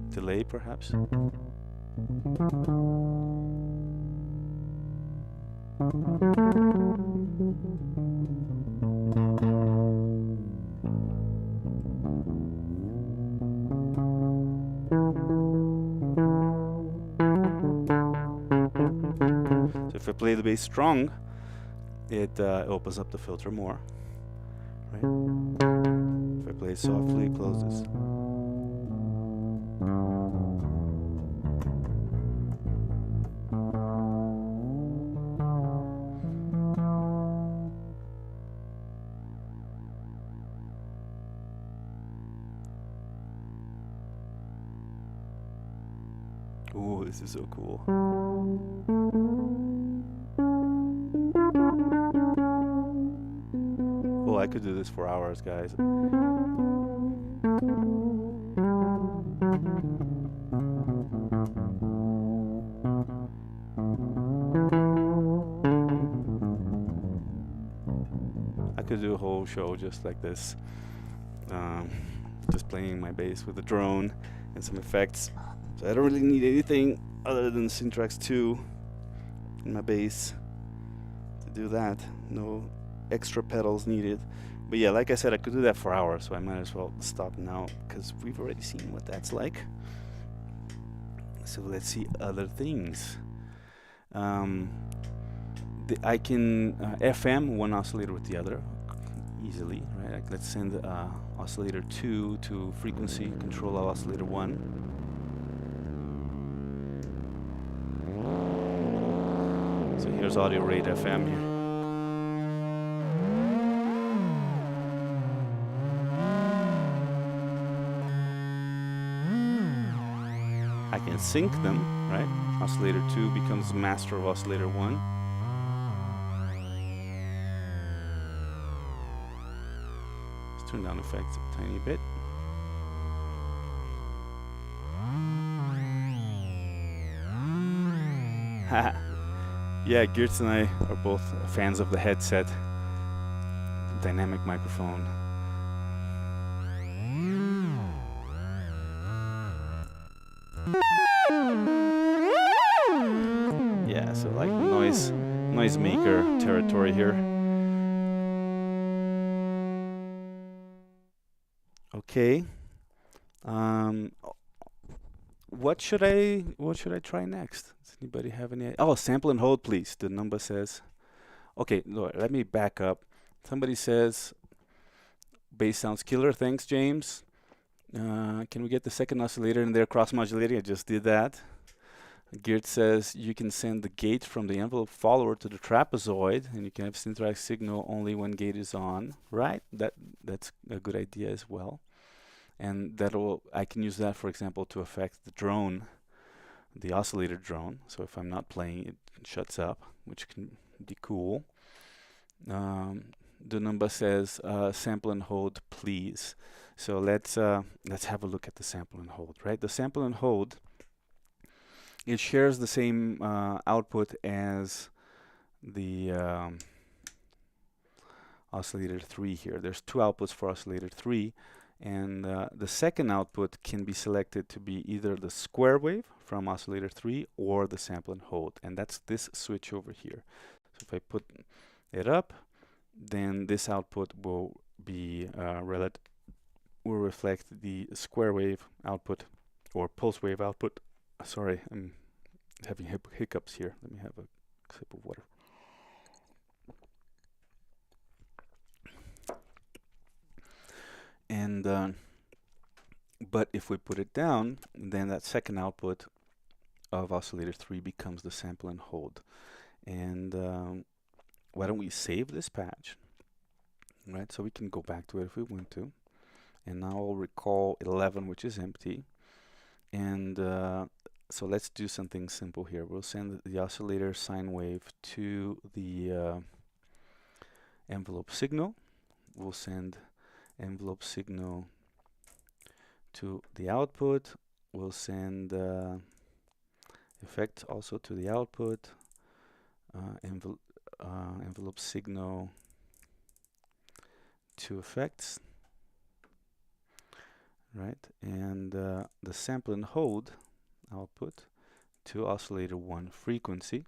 Delay perhaps. So if I play the bass strong, it opens up the filter more, right? If I play it softly, it closes. Ooh, this is so cool. Oh, I could do this for hours, guys. I could do a whole show just like this. Just playing my bass with a drone and some effects. So I don't really need anything other than Syntrx II in my bass to do that. No extra pedals needed. But yeah, like I said, I could do that for hours, so I might as well stop now because we've already seen what that's like. So let's see other things. I can FM one oscillator with the other easily, right? Like let's send oscillator 2 to frequency control of oscillator 1. So here's audio rate FM here. I can sync them, right? Oscillator 2 becomes master of oscillator 1. Let's turn down effects a tiny bit. Yeah, Girts and I are both fans of the headset dynamic microphone. Yeah, so like noise maker territory here. Okay. What should I try next? Does anybody have any? Oh, sample and hold, please. The number says. Okay, Lord, let me back up. Somebody says bass sounds killer. Thanks, James. Can we get the second oscillator in there cross modulating? I just did that. Geert says you can send the gate from the envelope follower to the trapezoid, and you can have Syntrx signal only when gate is on. Right? That's a good idea as well. And I can use that, for example, to affect the drone, the oscillator drone. So if I'm not playing, it shuts up, which can be cool. Dunumba says sample and hold, please. So let's have a look at the sample and hold. Right? The sample and hold, it shares the same output as the oscillator 3 here. There's two outputs for oscillator 3, and the second output can be selected to be either the square wave from oscillator 3 or the sample and hold, and that's this switch over here. So if I put it up, then this output will be will reflect the square wave output or pulse wave output. Sorry, I'm having hiccups here. Let me have a sip of water. And but if we put it down, then that second output of oscillator 3 becomes the sample and hold. And why don't we save this patch? Right, so we can go back to it if we want to. And now I'll recall 11, which is empty. And so let's do something simple here. We'll send the oscillator sine wave to the envelope signal. We'll send envelope signal to the output. We'll send effect also to the output. Envelope signal to effects. Right, and the sample and hold output to oscillator 1 frequency.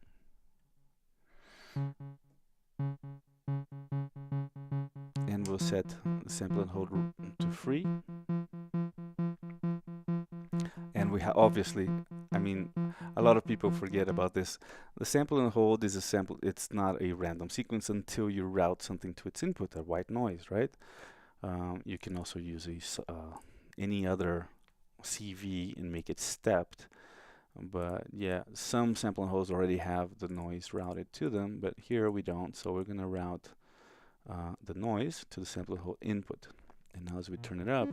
And we'll set the sample and hold to free. And we have obviously, I mean, a lot of people forget about this. The sample and hold is a sample, it's not a random sequence until you route something to its input, a white noise, right? You can also use any other CV and make it stepped, but yeah, some sample and holds already have the noise routed to them, but here we don't, so we're going to route the noise to the sample and hold input. And now as we turn it up,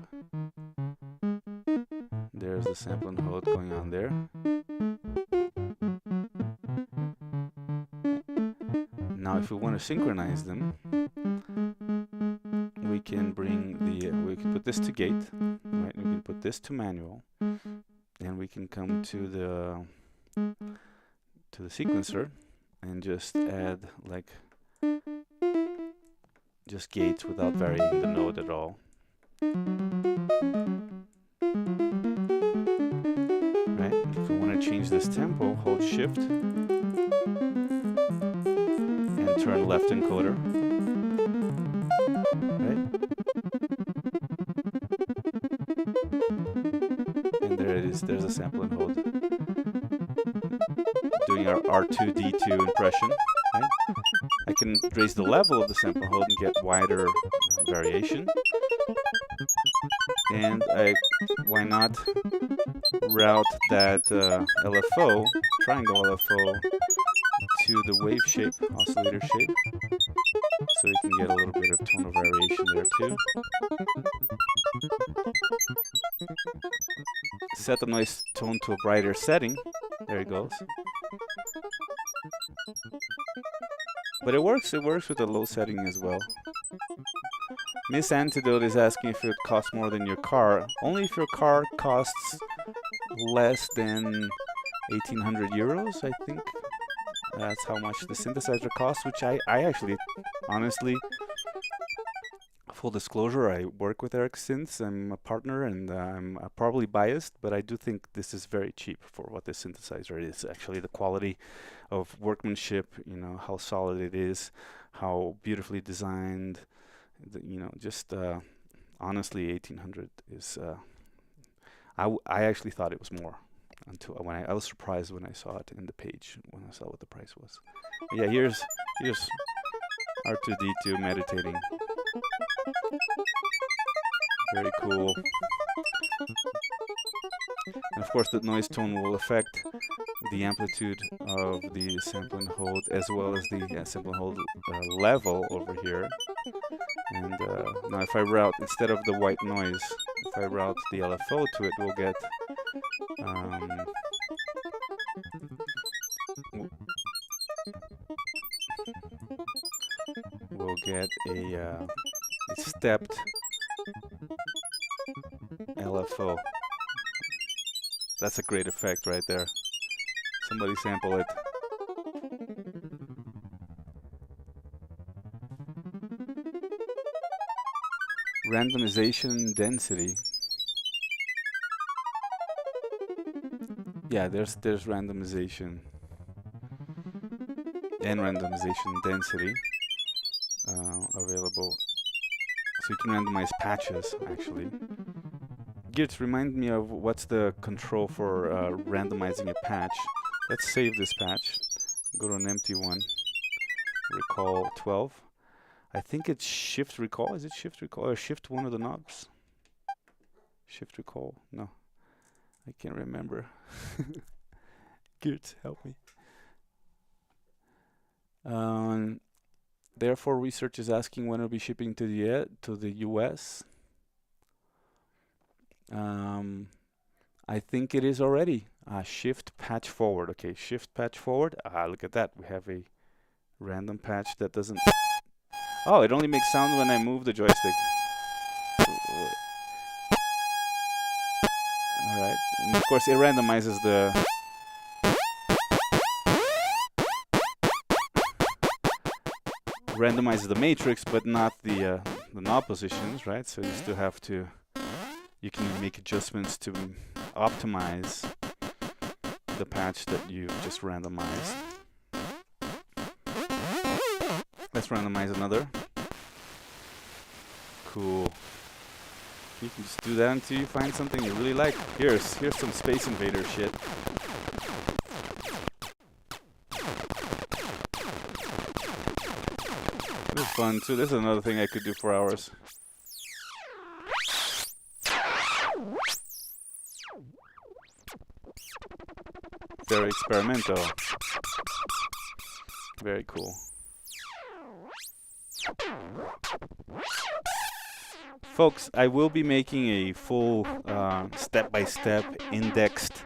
there's the sample and hold going on there. Now if we want to synchronize them, we can we can put this to gate, right? We can put this to manual, and we can come to the sequencer and just add like just gates without varying the node at all. Right? If we want to change this tempo, hold shift and turn left encoder. Right? And there it is, there's a sample and hold. Doing our R2D2 impression. Right? I can raise the level of the sample and hold and get wider variation. And why not route that LFO, triangle LFO, to the wave shape, oscillator shape, so you can get a little bit of tonal variation there too. Set the noise tone to a brighter setting. There it goes. But it works with a low setting as well. Miss Antidote is asking if it costs more than your car. Only if your car costs less than 1,800 euros, I think. That's how much the synthesizer costs, which I actually, honestly, full disclosure, I work with Erica Synths. I'm a partner and I'm probably biased, but I do think this is very cheap for what this synthesizer is. Actually, the quality of workmanship, you know, how solid it is, how beautifully designed, you know, just honestly, 1,800 is, I actually thought it was more. Until when I was surprised when I saw it in the page, when I saw what the price was. But yeah, here's R2D2 meditating. Very cool. And of course, the noise tone will affect the amplitude of the sample and hold, as well as the sample and hold level over here. And now if I route, instead of the white noise, if I route the LFO to it, we'll get a stepped LFO. That's a great effect right there. Somebody sample it. Randomization density. Yeah, there's randomization and randomization density available. So you can randomize patches, actually. Girts, remind me of what's the control for randomizing a patch. Let's save this patch. Go to an empty one. Recall 12. I think it's shift recall. Is it shift recall or shift one of the knobs? Shift recall? No. I can't remember. Girts, help me. Therefore, research is asking when it'll be shipping to the US. I think it is already. Shift patch forward. Okay, shift patch forward. Look at that. We have a random patch that doesn't. Oh, it only makes sound when I move the joystick. Alright. And of course, it randomizes the. Randomizes the matrix, but not the knob positions, right? So you still have to. You can make adjustments to optimize the patch that you just randomized. Let's randomize another. Cool. You can just do that until you find something you really like. Here's some Space Invader shit. This is fun too. This is another thing I could do for hours. Very experimental. Very cool. Folks, I will be making a full step-by-step indexed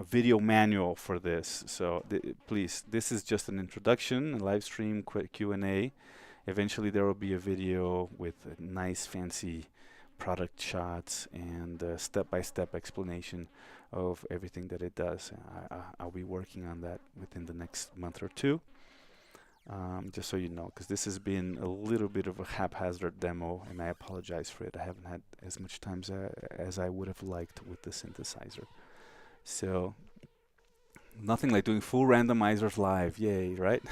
video manual for this. So please, this is just an introduction, a live stream Q&A. Eventually there will be a video with nice fancy product shots and step-by-step explanation of everything that it does. I'll be working on that within the next month or two. Just so you know, because this has been a little bit of a haphazard demo, and I apologize for it. I haven't had as much time as I would have liked with the synthesizer. So, nothing like doing full randomizers live. Yay, right?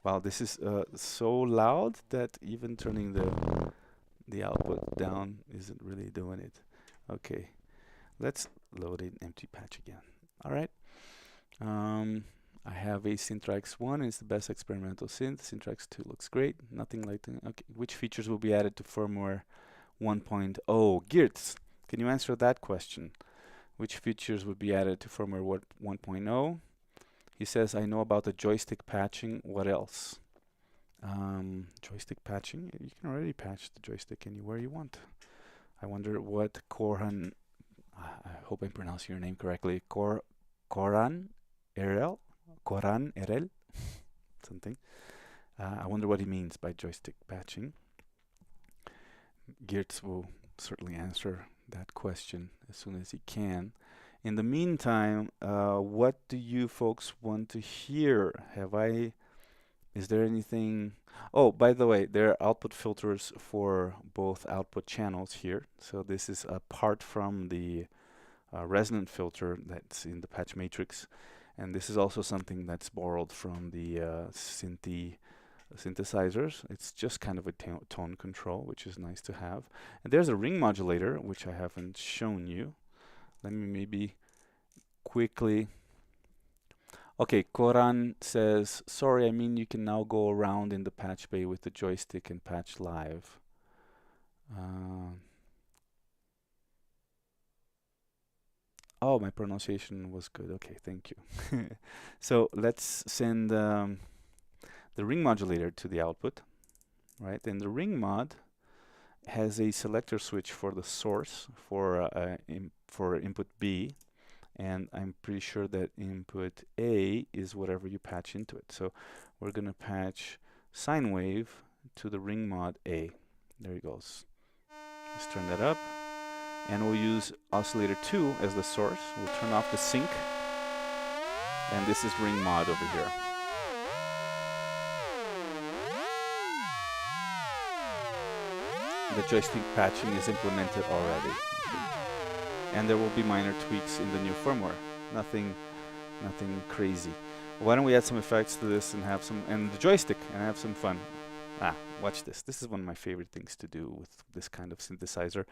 Wow, this is so loud that even turning the output down isn't really doing it. Okay. Let's load an empty patch again. All right. I have a Syntrx 1. It's the best experimental synth. Syntrx 2 looks great. Nothing like that. Okay. Which features will be added to firmware 1.0? Girts, can you answer that question? Which features would be added to firmware 1.0? He says, I know about the joystick patching. What else? Joystick patching? You can already patch the joystick anywhere you want. I wonder what Korhan, I hope I'm pronouncing your name correctly, Koran Erel? Something. I wonder what he means by joystick patching. Girts will certainly answer that question as soon as he can. In the meantime, what do you folks want to hear? Is there anything? Oh, by the way, there are output filters for both output channels here. So this is apart from the resonant filter that's in the patch matrix. And this is also something that's borrowed from the synthesizers. It's just kind of a tone control, which is nice to have. And there's a ring modulator, which I haven't shown you. Let me maybe quickly. Okay, Koran says, sorry, I mean you can now go around in the patch bay with the joystick and patch live. Uh, oh, my pronunciation was good. Okay, thank you. So let's send the ring modulator to the output, right? And the ring mod has a selector switch for the source for input B, and I'm pretty sure that input A is whatever you patch into it. So we're gonna patch sine wave to the ring mod A. There it goes. Let's turn that up, and we'll use oscillator 2 as the source. We'll turn off the sync, and this is ring mod over here. The joystick patching is implemented already, and there will be minor tweaks in the new firmware. Nothing crazy. Why don't we add some effects to this and have some, and the joystick, and have some fun. Watch this. This is one of my favorite things to do with this kind of synthesizer.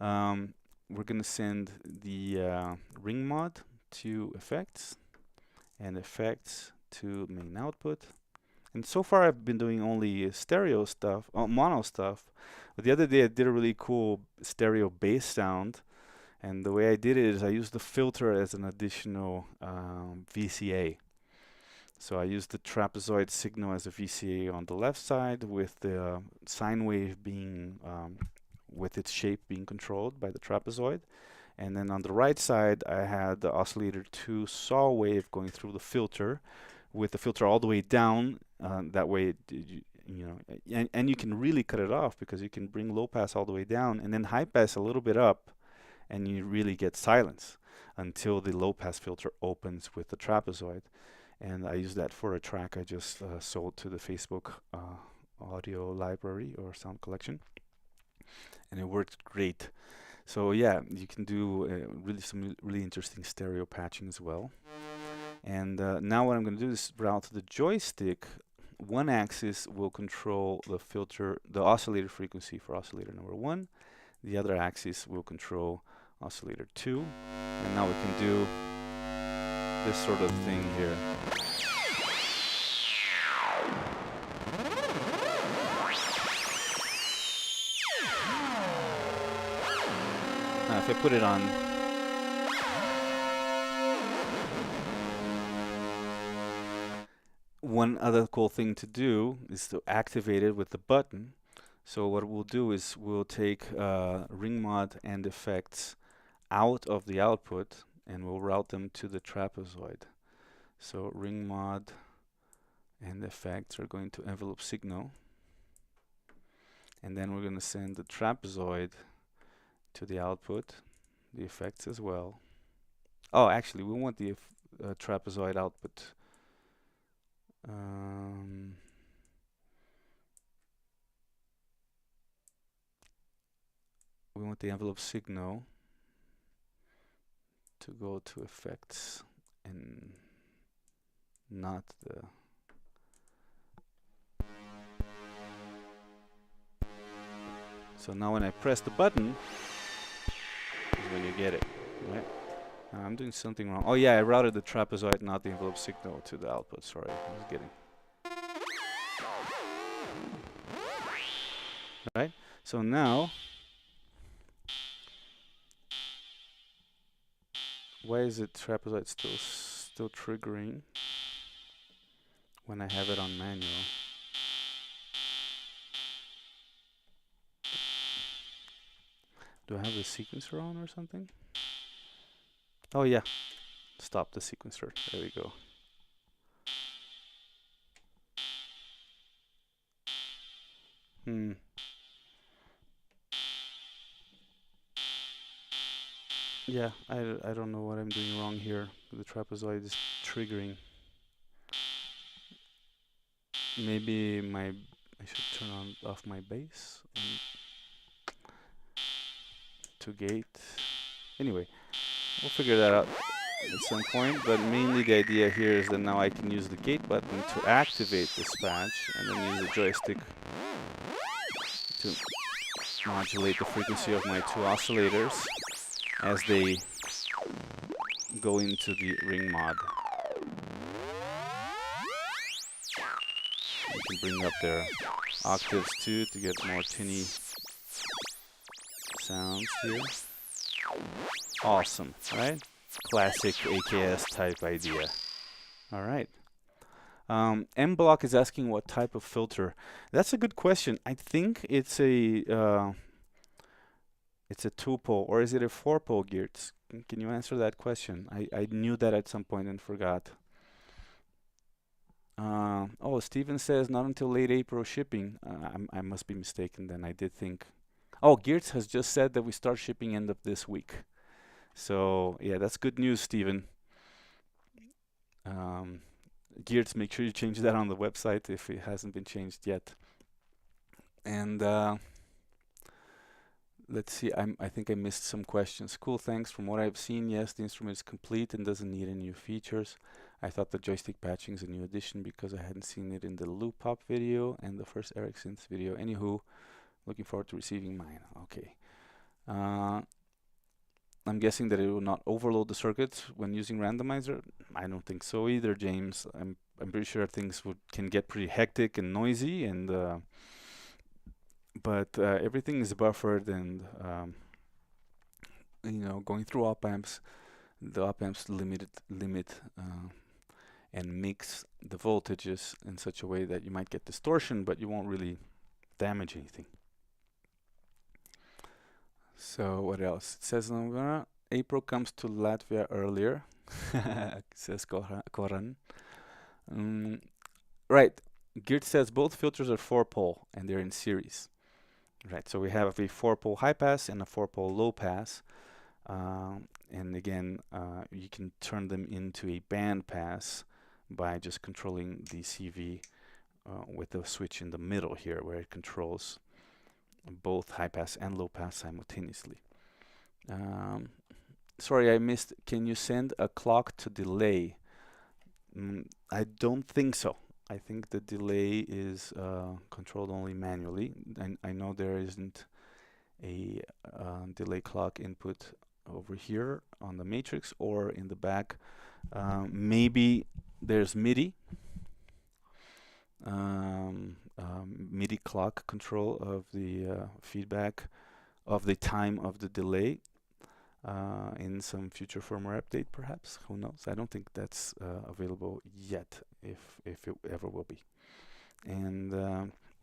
We're gonna send the ring mod to effects, and effects to main output. And so far I've been doing only stereo stuff, mono stuff. But the other day I did a really cool stereo bass sound, and the way I did it is I used the filter as an additional VCA. So I used the trapezoid signal as a VCA on the left side, with the sine wave being, with its shape being controlled by the trapezoid. And then on the right side, I had the oscillator 2 saw wave going through the filter, with the filter all the way down. That way, you know, and you can really cut it off, because you can bring low pass all the way down and then high pass a little bit up, and you really get silence until the low pass filter opens with the trapezoid. And I use that for a track I just sold to the Facebook audio library or sound collection, and it worked great. So yeah, you can do some really interesting stereo patching as well. And now what I'm going to do is route the joystick. One axis will control the filter, the oscillator frequency for oscillator number 1. The other axis will control oscillator 2. And now we can do this sort of thing here. Now if I put it on, one other cool thing to do is to activate it with the button. So what we'll do is we'll take ring mod and effects out of the output, and we'll route them to the trapezoid. So ring mod and effects are going to envelope signal, and then we're going to send the trapezoid to the output, the effects as well. Oh, actually, we want the trapezoid output. We want the envelope signal to go to effects and not the. So now when I press the button is when you get it, right? I'm doing something wrong. Oh yeah, I routed the trapezoid, not the envelope signal, to the output. Sorry, I was getting. Right? So now, why is it trapezoid still triggering when I have it on manual? Do I have the sequencer on or something? Oh yeah, stop the sequencer. There we go. Yeah, I don't know what I'm doing wrong here. The trapezoid is triggering. Maybe I should turn off my bass to gate. Anyway, we'll figure that out at some point, but mainly the idea here is that now I can use the gate button to activate this patch, and then use the joystick to modulate the frequency of my 2 oscillators as they go into the ring mod. You can bring up their octaves too to get more tinny sounds here. Awesome, right? Classic AKS type idea. All right. M Block is asking what type of filter. That's a good question. I think it's a two-pole, or is it a four-pole, Geertz? Can you answer that question? I knew that at some point and forgot. Oh, Steven says not until late April shipping. I must be mistaken then. I did think. Oh, Geertz has just said that we start shipping end of this week. So yeah, that's good news, Steven. Geertz, make sure you change that on the website if it hasn't been changed yet. And let's see, I think I missed some questions. Cool, thanks. From what I've seen, yes, the instrument is complete and doesn't need any new features. I thought the joystick patching is a new addition because I hadn't seen it in the Loop Pop video and the first Erica Synths video. Anywho, looking forward to receiving mine. Okay. I'm guessing that it will not overload the circuits when using randomizer. I don't think so either, James. I'm pretty sure things can get pretty hectic and noisy, and but everything is buffered, and going through op amps, the op amps limit and mix the voltages in such a way that you might get distortion, but you won't really damage anything. So what else? It says April comes to Latvia earlier, says Koran. Right. Geert says both filters are 4-pole and they're in series. Right, so we have a 4-pole high pass and a 4-pole low pass. And again, you can turn them into a band pass by just controlling the CV with the switch in the middle here, where it controls both high pass and low pass simultaneously. Sorry, I missed. Can you send a clock to delay? I don't think so. I think the delay is controlled only manually. I know there isn't a delay clock input over here on the matrix or in the back. Maybe there's MIDI. MIDI clock control of the feedback of the time of the delay in some future firmware update, perhaps. Who knows? I don't think that's available yet, if it ever will be. And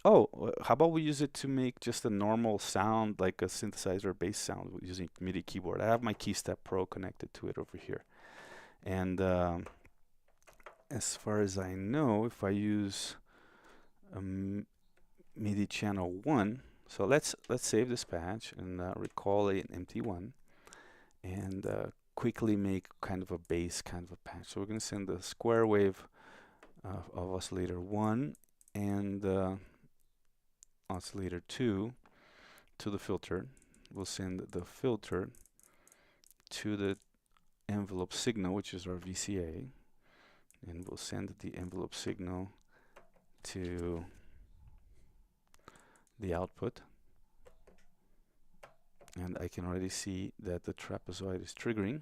how about we use it to make just a normal sound, like a synthesizer bass sound, using MIDI keyboard. I have my KeyStep Pro connected to it over here, and as far as I know, if I use MIDI channel 1, so let's save this patch and recall an empty one, and quickly make kind of a bass kind of a patch. So we're going to send the square wave of oscillator 1 and oscillator 2 to the filter. We'll send the filter to the envelope signal, which is our VCA, and we'll send the envelope signal to the output. And I can already see that the trapezoid is triggering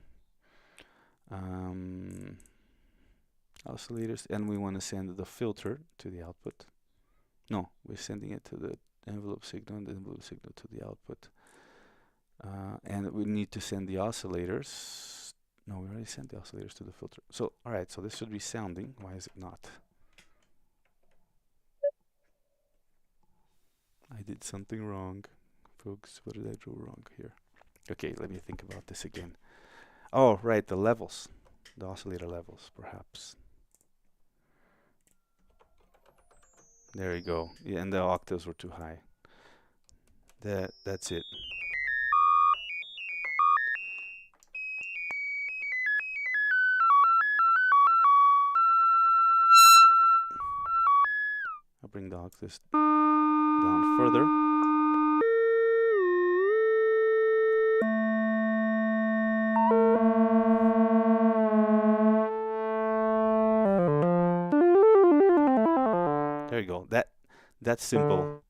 oscillators, and we want to send the filter to the output. No, we're sending it to the envelope signal and the envelope signal to the output. And we need to send the oscillators. No, we already sent the oscillators to the filter. So, all right, so this should be sounding. Why is it not? I did something wrong, folks. What did I do wrong here? Okay, let me think about this again. Oh, right, the levels, the oscillator levels, perhaps. There you go. Yeah, and the octaves were too high. That's it. I'll bring the octaves down further. There you go. That's simple.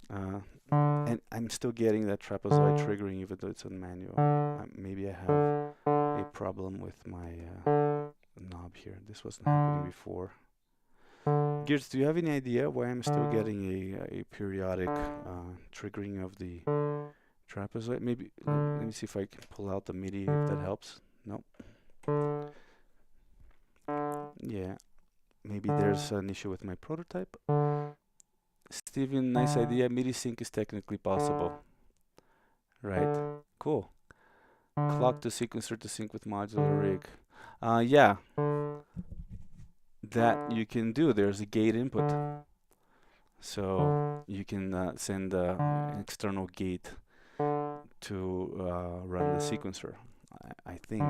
And I'm still getting that trapezoid triggering even though it's on manual. Maybe I have a problem with my knob here. This wasn't happening before. Geertz, do you have any idea why I'm still getting a periodic triggering of the trapezoid. Maybe let me see if I can pull out the MIDI if that helps. Nope. Yeah, maybe there's an issue with my prototype. Steven, nice idea. MIDI sync is technically possible. Right. Cool. Clock to sequencer to sync with modular rig. Yeah, that you can do. There's a gate input. So you can send an external gate to run the sequencer. I think.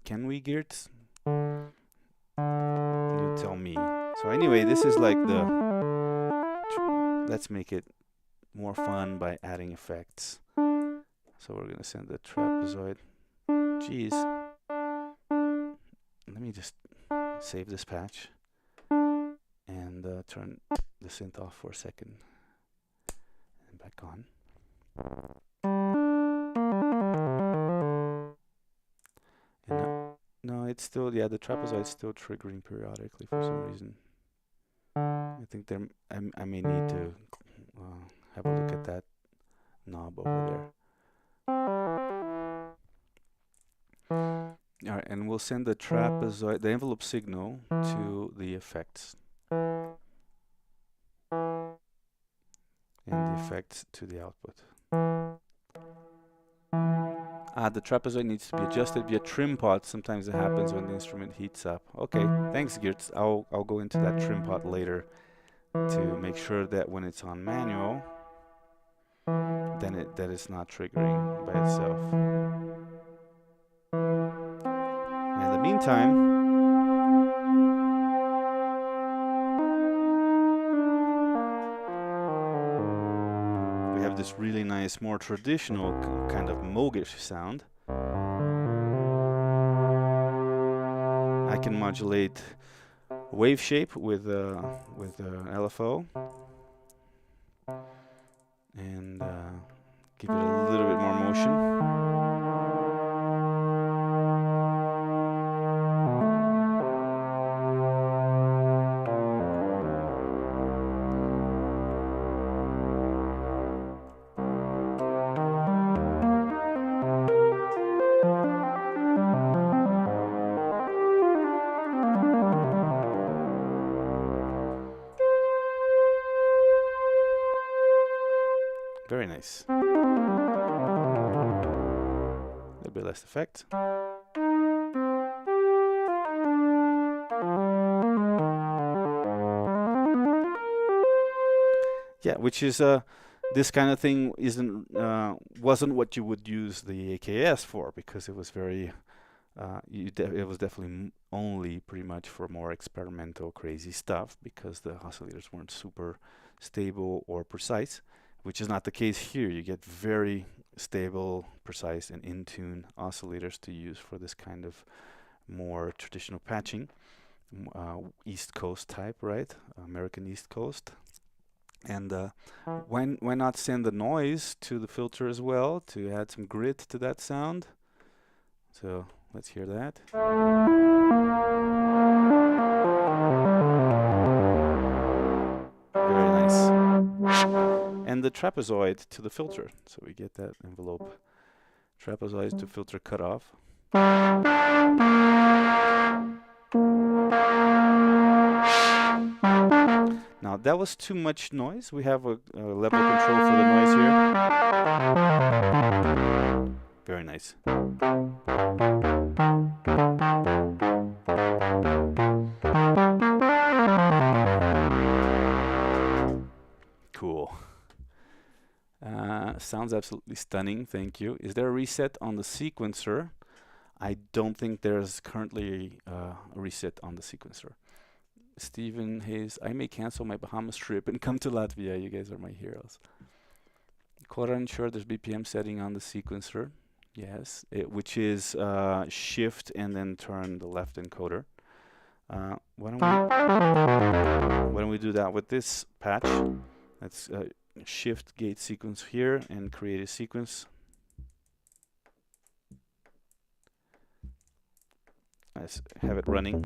Can we, Girts? You tell me. So anyway, this is like let's make it more fun by adding effects. So we're gonna send the trapezoid. Jeez. Let me just save this patch and turn the synth off for a second and back on. And no, it's still, yeah, the trapezoid is still triggering periodically for some reason. I think I may need to have a look at that knob over there. All right, and we'll send the trapezoid, the envelope signal to the effects. And the effects to the output. The trapezoid needs to be adjusted via trim pot. Sometimes it happens when the instrument heats up. Okay, thanks, Girts. I'll go into that trim pot later to make sure that when it's on manual, then that it's not triggering by itself. In the meantime, we have this really nice, more traditional kind of Moogish sound. I can modulate wave shape with LFO and give it a little bit more motion. Very nice. A little bit less effect. Yeah, which is this kind of thing wasn't what you would use the AKS for, because it was very it was definitely only pretty much for more experimental crazy stuff, because the oscillators weren't super stable or precise, which is not the case here. You get very stable, precise, and in-tune oscillators to use for this kind of more traditional patching, East Coast type, right? American East Coast. And why not send the noise to the filter as well to add some grit to that sound? So let's hear that. Very nice. And the trapezoid to the filter. So we get that envelope trapezoid to filter cutoff. Now that was too much noise. We have a level control for the noise here. Very nice. Cool. Sounds absolutely stunning. Thank you. Is there a reset on the sequencer? I don't think there's currently a reset on the sequencer. Stephen Hayes, I may cancel my Bahamas trip and come to Latvia. You guys are my heroes. Koran, sure, there's BPM setting on the sequencer. Yes, which is shift and then turn the left encoder. Why don't we do that with this patch? Let's shift gate sequence here and create a sequence. Let's have it running.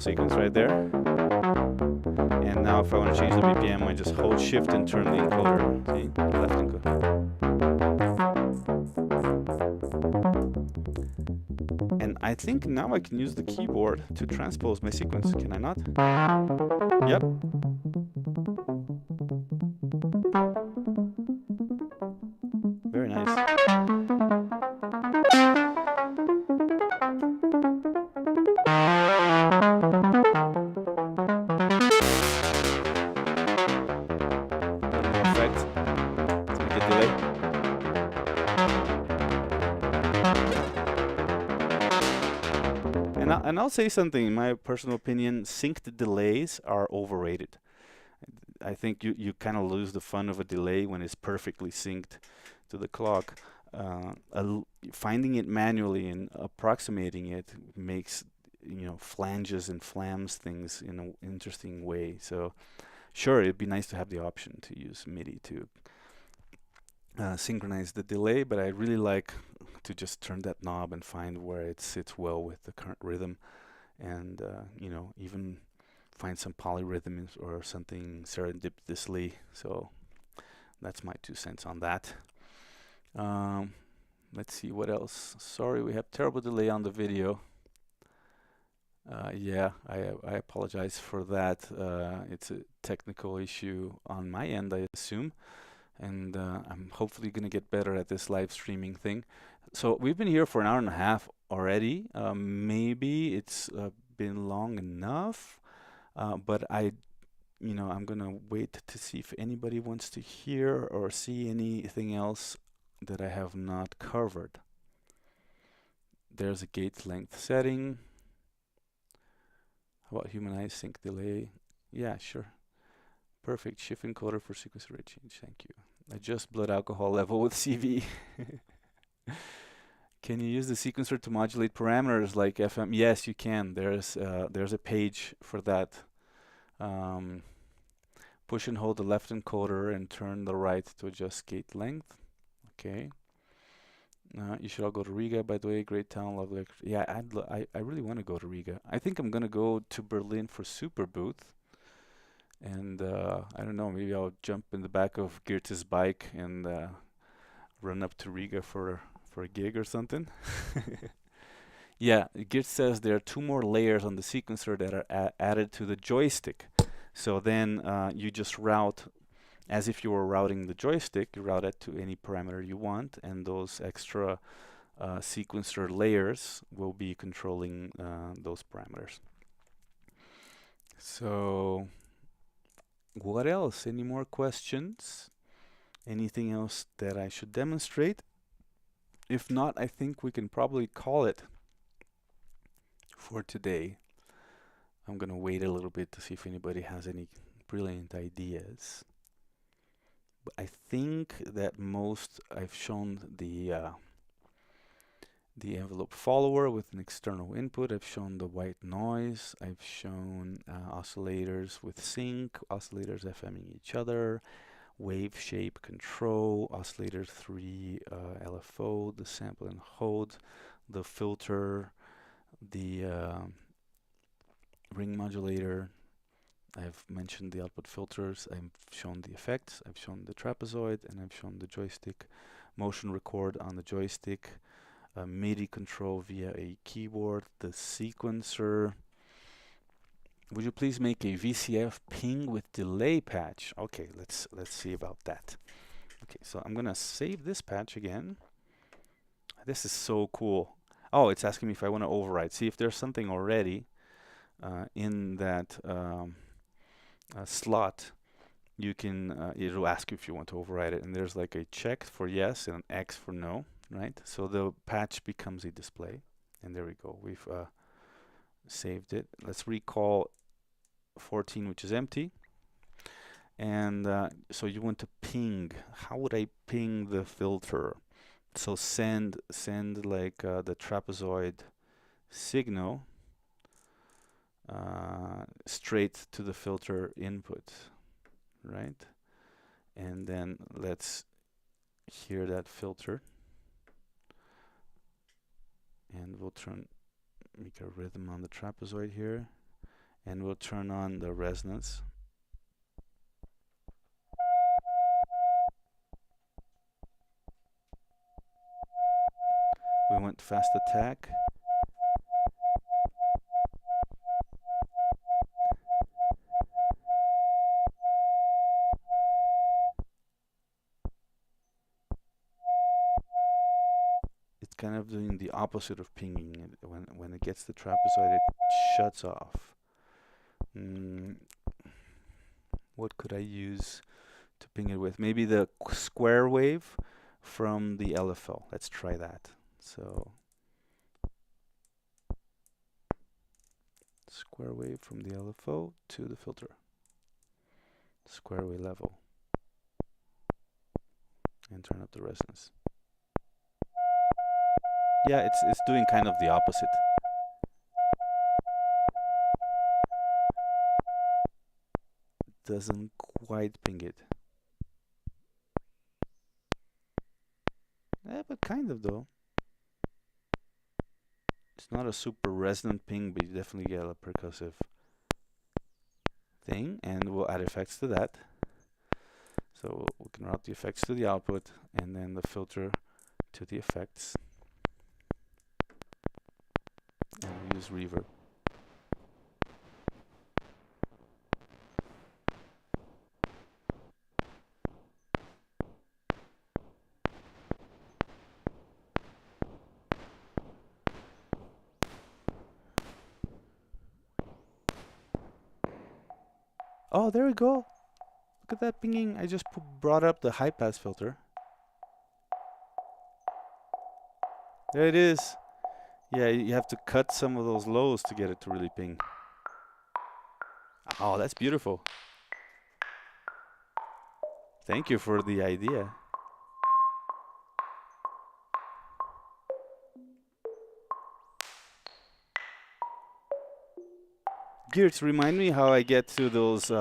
sequence right there. And now if I want to change the BPM, I just hold shift and turn the encoder. See? Left encoder. And I think now I can use the keyboard to transpose my sequence. Can I not? Yep. Very nice. Effect. So we get delay. And I'll say something, in my personal opinion, synced delays are overrated. I think you kind of lose the fun of a delay when it's perfectly synced to the clock. Finding it manually and approximating it makes, flanges and flams things in an interesting way. So sure, it'd be nice to have the option to use MIDI to synchronize the delay, but I really like to just turn that knob and find where it sits well with the current rhythm, and even find some polyrhythms or something serendipitously. So that's my 2 cents on that. Let's see what else. Sorry, we have terrible delay on the video. Yeah, I apologize for that. It's a technical issue on my end, I assume. And I'm hopefully going to get better at this live streaming thing. So we've been here for an hour and a half already. Maybe it's been long enough, but I'm going to wait to see if anybody wants to hear or see anything else that I have not covered. There's a gate length setting. How about humanized sync delay? Yeah, sure. Perfect. Shift encoder for sequence rate change. Thank you. Adjust blood alcohol level with CV. Can you use the sequencer to modulate parameters like FM? Yes, you can. There's a page for that. Push and hold the left encoder and turn the right to adjust gate length. Okay. You should all go to Riga, by the way. Great town, lovely. Yeah, I really want to go to Riga. I think I'm gonna go to Berlin for Super Booth. And I don't know, maybe I'll jump in the back of Girts' bike and run up to Riga for a gig or something. Yeah, Girts says there are 2 more layers on the sequencer that are added to the joystick. So then you just route, as if you were routing the joystick, you route it to any parameter you want, and those extra sequencer layers will be controlling those parameters. So what else? Any more questions? Anything else that I should demonstrate? If not, I think we can probably call it for today. I'm gonna wait a little bit to see if anybody has any brilliant ideas. But I think that most I've shown the envelope follower with an external input. I've shown the white noise. I've shown oscillators with sync, oscillators FMing each other, wave shape control, oscillator 3 LFO, the sample and hold, the filter, the ring modulator. I've mentioned the output filters. I've shown the effects. I've shown the trapezoid, and I've shown the joystick motion record on the joystick. MIDI control via a keyboard, the sequencer. Would you please make a VCF ping with delay patch? Okay, let's see about that. Okay, so I'm gonna save this patch again. This is so cool. Oh, it's asking me if I want to override. See if there's something already in that slot. You can it'll ask you if you want to override it, and there's like a check for yes and an X for no. Right, so the patch becomes a display, and there we go. We've saved it. Let's recall 14, which is empty, and so you want to ping. How would I ping the filter? So send like the trapezoid signal straight to the filter input, right? And then let's hear that filter. And we'll make a rhythm on the trapezoid here. And we'll turn on the resonance. We went fast attack. It's kind of doing the opposite of pinging. When it gets the trapezoid, it shuts off. What could I use to ping it with? Maybe the square wave from the LFO. Let's try that. So square wave from the LFO to the filter. Square wave level. And turn up the resonance. Yeah, it's doing kind of the opposite. Doesn't quite ping it. But kind of though. It's not a super resonant ping, but you definitely get a percussive thing, and we'll add effects to that. So we can route the effects to the output, and then the filter to the effects, and we'll use reverb. Oh, there we go. Look at that pinging. I just brought up the high pass filter. There it is. Yeah, you have to cut some of those lows to get it to really ping. Oh, that's beautiful. Thank you for the idea. Girts, remind me how I get to those,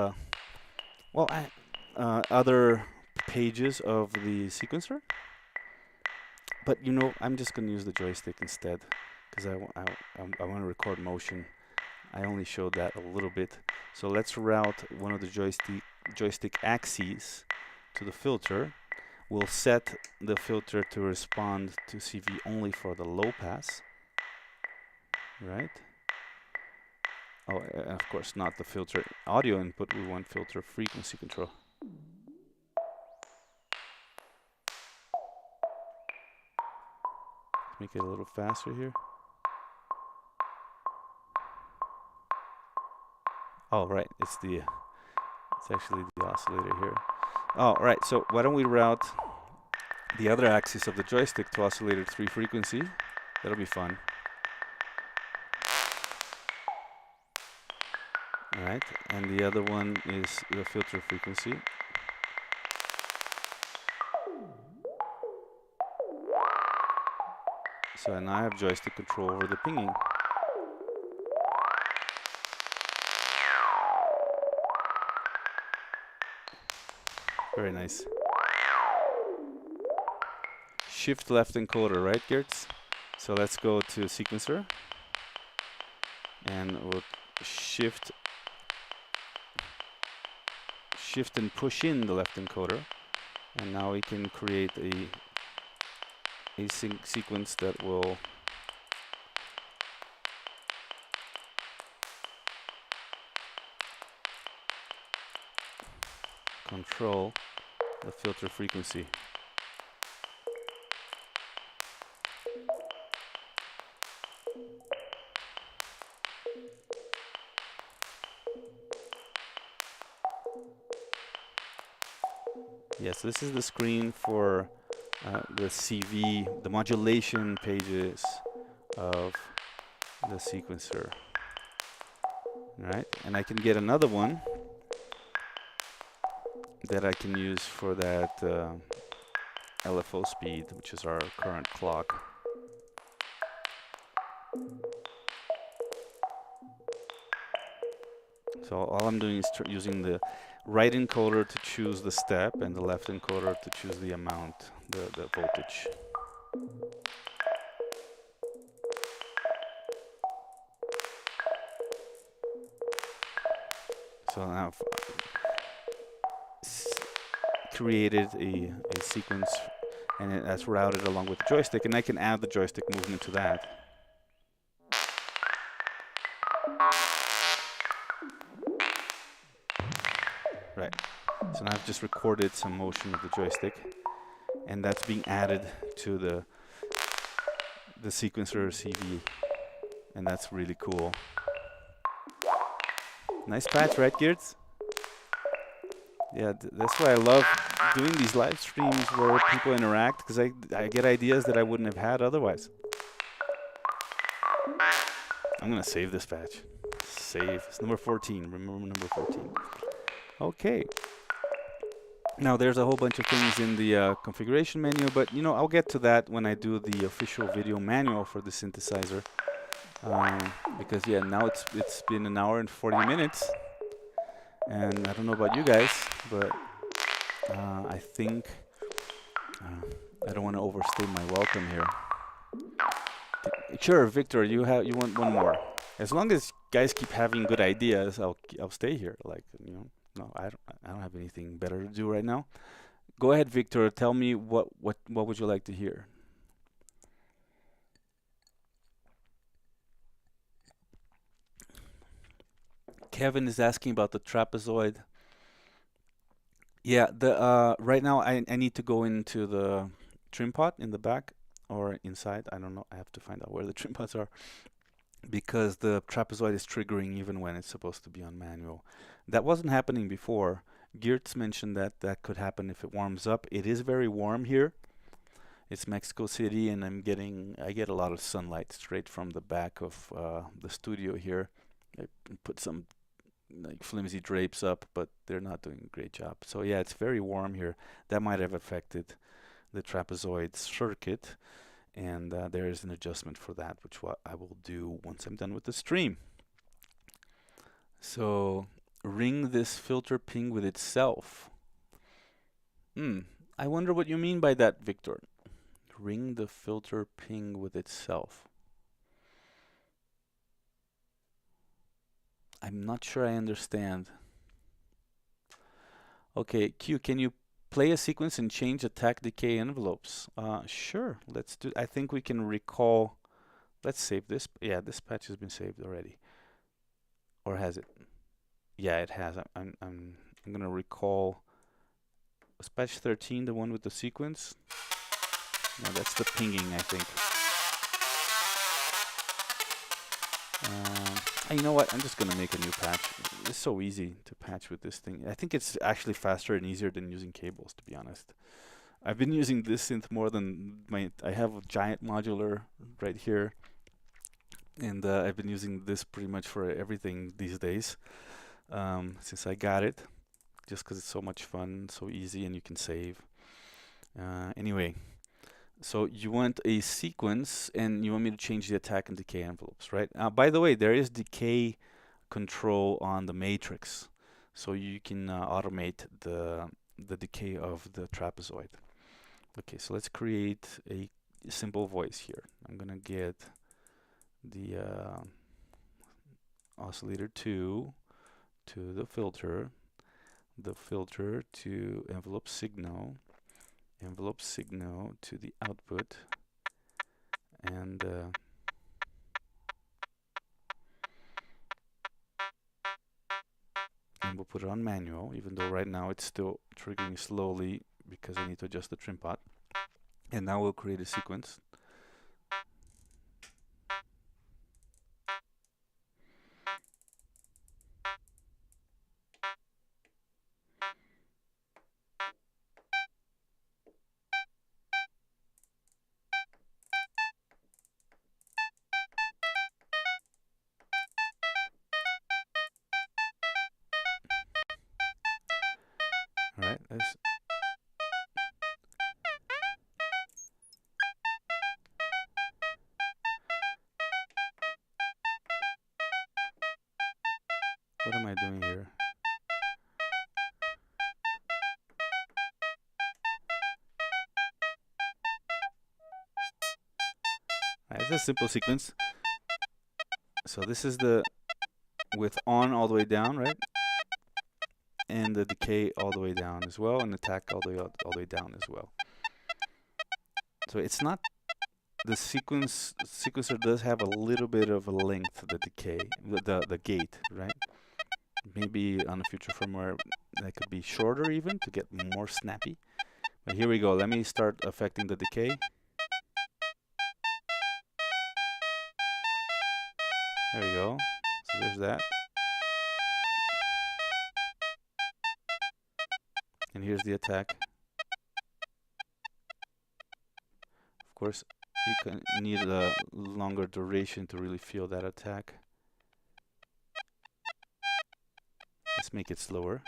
other pages of the sequencer. But you know, I'm just going to use the joystick instead, because I want to record motion. I only showed that a little bit. So let's route one of the joystick axes to the filter. We'll set the filter to respond to CV only for the low pass, right? Oh, and of course not the filter audio input, we want filter frequency control. Make it a little faster here. Oh, right, it's actually the oscillator here. Oh, right, so why don't we route the other axis of the joystick to oscillator 3 frequency. That'll be fun. Alright, and the other one is the filter frequency. So now I have joystick control over the pinging. Very nice. Shift left encoder, right, Girts? So let's go to sequencer. And we'll shift and push in the left encoder. And now we can create a sequence that will control the filter frequency. Yes, this is the screen for the CV, the modulation pages of the sequencer. Right, and I can get another one that I can use for that LFO speed, which is our current clock. So all I'm doing is using the right encoder to choose the step and the left encoder to choose the amount, the voltage. So now I've created a sequence, and that's routed along with the joystick, and I can add the joystick movement to that. Right. So now I've just recorded some motion of the joystick, and that's being added to the sequencer CV, and that's really cool. Nice patch, right, Girts? Yeah, that's why I love doing these live streams where people interact, because I get ideas that I wouldn't have had otherwise. I'm gonna save this patch. Save. It's number 14. Remember number 14. Okay. Now there's a whole bunch of things in the configuration menu, but you know, I'll get to that when I do the official video manual for the synthesizer. Because yeah, now it's been an hour and 40 minutes, and I don't know about you guys, but I think I don't want to overstay my welcome here. Sure, Victor, you want one more. As long as guys keep having good ideas, I'll stay here. Like, you know, no, I don't have anything better to do right now. Go ahead, Victor. Tell me what would you like to hear? Kevin is asking about the trapezoid. Yeah, the right now I need to go into the trim pot in the back or inside. I don't know. I have to find out where the trim pots are, because the trapezoid is triggering even when it's supposed to be on manual. That wasn't happening before. Girts mentioned that that could happen if it warms up. It is very warm here. It's Mexico City, and I get a lot of sunlight straight from the back of the studio here. I put some like flimsy drapes up, but they're not doing a great job. So yeah, it's very warm here. That might have affected the trapezoid circuit, and there is an adjustment for that, which I will do once I'm done with the stream. So ring this filter ping with itself. I wonder what you mean by that, Victor. Ring the filter ping with itself. I'm not sure I understand. Okay, Q, can you play a sequence and change attack decay envelopes? Sure, let's do. I think we can recall. Let's save this. Yeah, this patch has been saved already. Or has it? Yeah, it has. I'm gonna recall. Was patch 13 the one with the sequence? No, that's the pinging, I think. You know what? I'm just gonna make a new patch. It's so easy to patch with this thing. I think it's actually faster and easier than using cables, to be honest. I've been using this synth more than I have a giant modular right here, and I've been using this pretty much for everything these days, since I got it, just because it's so much fun, so easy, and you can save. Anyway, so you want a sequence, and you want me to change the attack and decay envelopes, right? By the way, there is decay control on the matrix, so you can automate the decay of the trapezoid. Okay, so let's create a simple voice here. I'm gonna get the oscillator 2 to the filter to envelope signal to the output, and we'll put it on manual, even though right now it's still triggering slowly because I need to adjust the trim pot. And now we'll create a sequence. All right, what am I doing here? All right, it's a simple sequence. So this is the with on all the way down, right? and the decay all the way down as well, and attack all the way down as well. So it's not the sequencer does have a little bit of a length, the decay, the gate, right? Maybe on a future firmware that could be shorter even to get more snappy. But here we go. Let me start affecting the decay. There we go. So there's that. And here's the attack. Of course, you can need a longer duration to really feel that attack. Let's make it slower.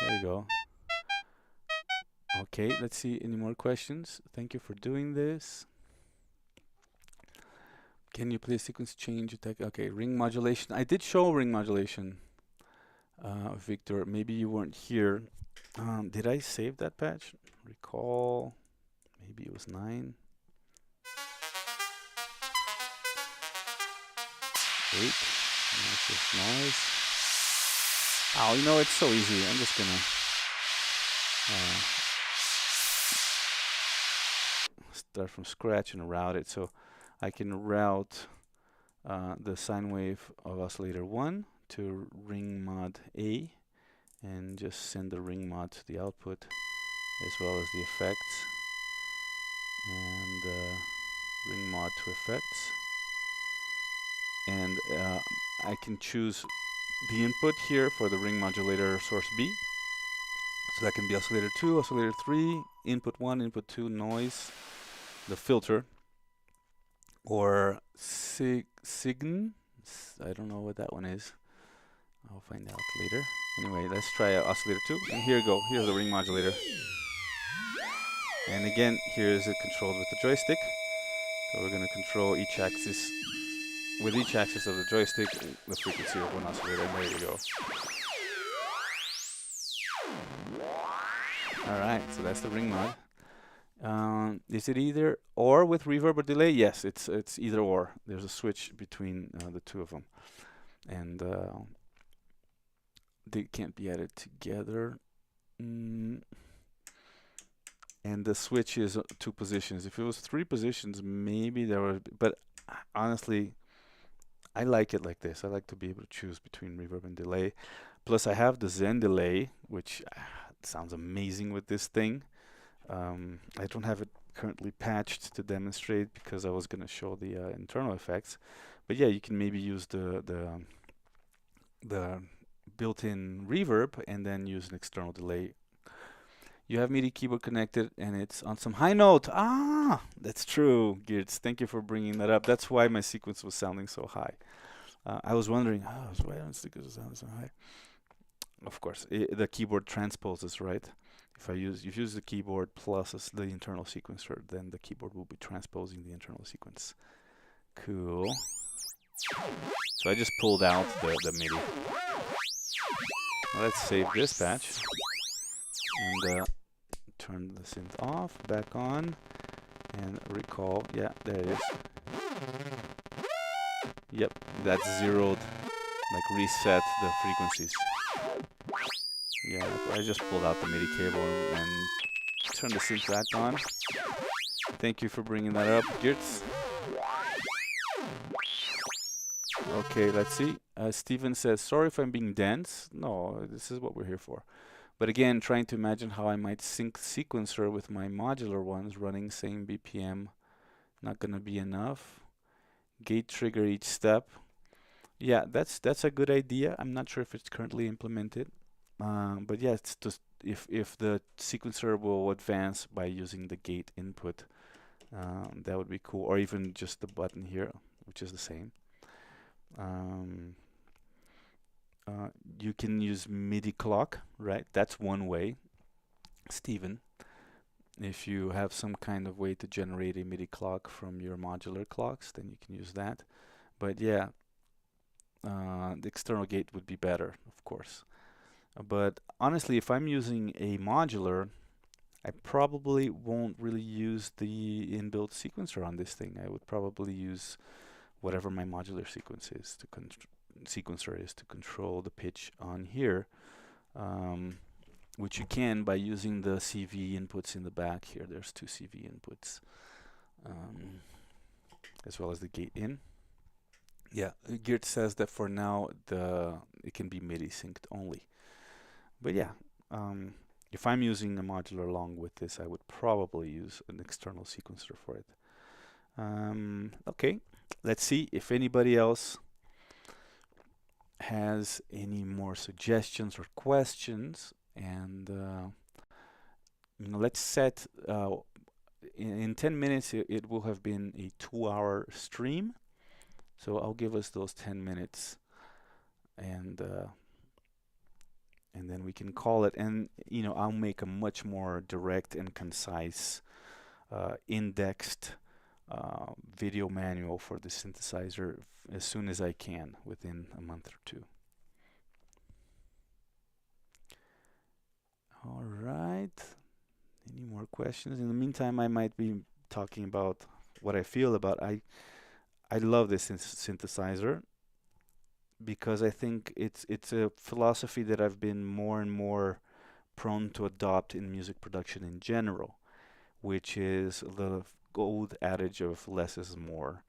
There you go. Okay, let's see any more questions. Thank you for doing this. Can you play sequence change attack? Okay, ring modulation. I did show ring modulation, Victor. Maybe you weren't here. Did I save that patch? Recall. Maybe it was 9. 8. That's just noise. Oh, you know, it's so easy. I'm just gonna start from scratch and route it. So I can route the sine wave of oscillator 1 to ring mod A and just send the ring mod to the output as well as the effects, and ring mod to effects, and I can choose the input here for the ring modulator source B. So that can be oscillator 2, oscillator 3, input 1, input 2, noise, the filter, or sign. I don't know what that one is. I'll find out later. Anyway, let's try oscillator 2. And here we go. Here's the ring modulator. And again, here is it controlled with the joystick. So we're going to control each axis. With each axis of the joystick, the frequency of one oscillator. And there you go. Alright, so that's the ring mod. Is it either or with reverb or delay? Yes, it's either or. There's a switch between the two of them. And they can't be added together. And the switch is 2 positions. If it was 3 positions, maybe there would. But honestly, I like it like this. I like to be able to choose between reverb and delay. Plus, I have the Zen delay, which sounds amazing with this thing. I don't have it currently patched to demonstrate because I was going to show the internal effects. But yeah, you can maybe use the built-in reverb and then use an external delay. You have MIDI keyboard connected and it's on some high note. Ah, that's true, Girts. Thank you for bringing that up. That's why my sequence was sounding so high. I was wondering, why don't sequences sound so high? Of course, the keyboard transposes, right? If you use the keyboard plus the internal sequencer, then the keyboard will be transposing the internal sequence. Cool. So I just pulled out the MIDI. Now let's save this patch and turn the synth off, back on, and recall. Yeah, there it is. Yep, that's zeroed, like reset the frequencies. Yeah, I just pulled out the MIDI cable and turned the synth back on. Thank you for bringing that up, Girts. Okay, let's see. Steven says, sorry if I'm being dense. No, this is what we're here for. But again, trying to imagine how I might sync sequencer with my modular ones running same BPM. Not gonna be enough. Gate trigger each step. Yeah, that's a good idea. I'm not sure if it's currently implemented. But yeah, it's just if the sequencer will advance by using the gate input, that would be cool. Or even just the button here, which is the same. You can use MIDI clock, right? That's one way, Steven. If you have some kind of way to generate a MIDI clock from your modular clocks, then you can use that. But yeah, the external gate would be better, of course. But honestly, if I'm using a modular, I probably won't really use the inbuilt sequencer on this thing. I would probably use whatever my modular sequencer is to control the pitch on here, which you can by using the CV inputs in the back here. There's two CV inputs, as well as the gate in. Yeah, Geert says that for now it can be MIDI synced only. But yeah, if I'm using a modular along with this, I would probably use an external sequencer for it. Okay, let's see if anybody else has any more suggestions or questions. And let's set in 10 minutes it will have been a 2-hour stream. So I'll give us those 10 minutes, and then we can call it. And I'll make a much more direct and concise, indexed video manual for the synthesizer as soon as I can, within a month or two. All right. Any more questions? In the meantime, I might be talking about what I feel about. I love this synthesizer because I think it's a philosophy that I've been more and more prone to adopt in music production in general, which is the old adage of less is more,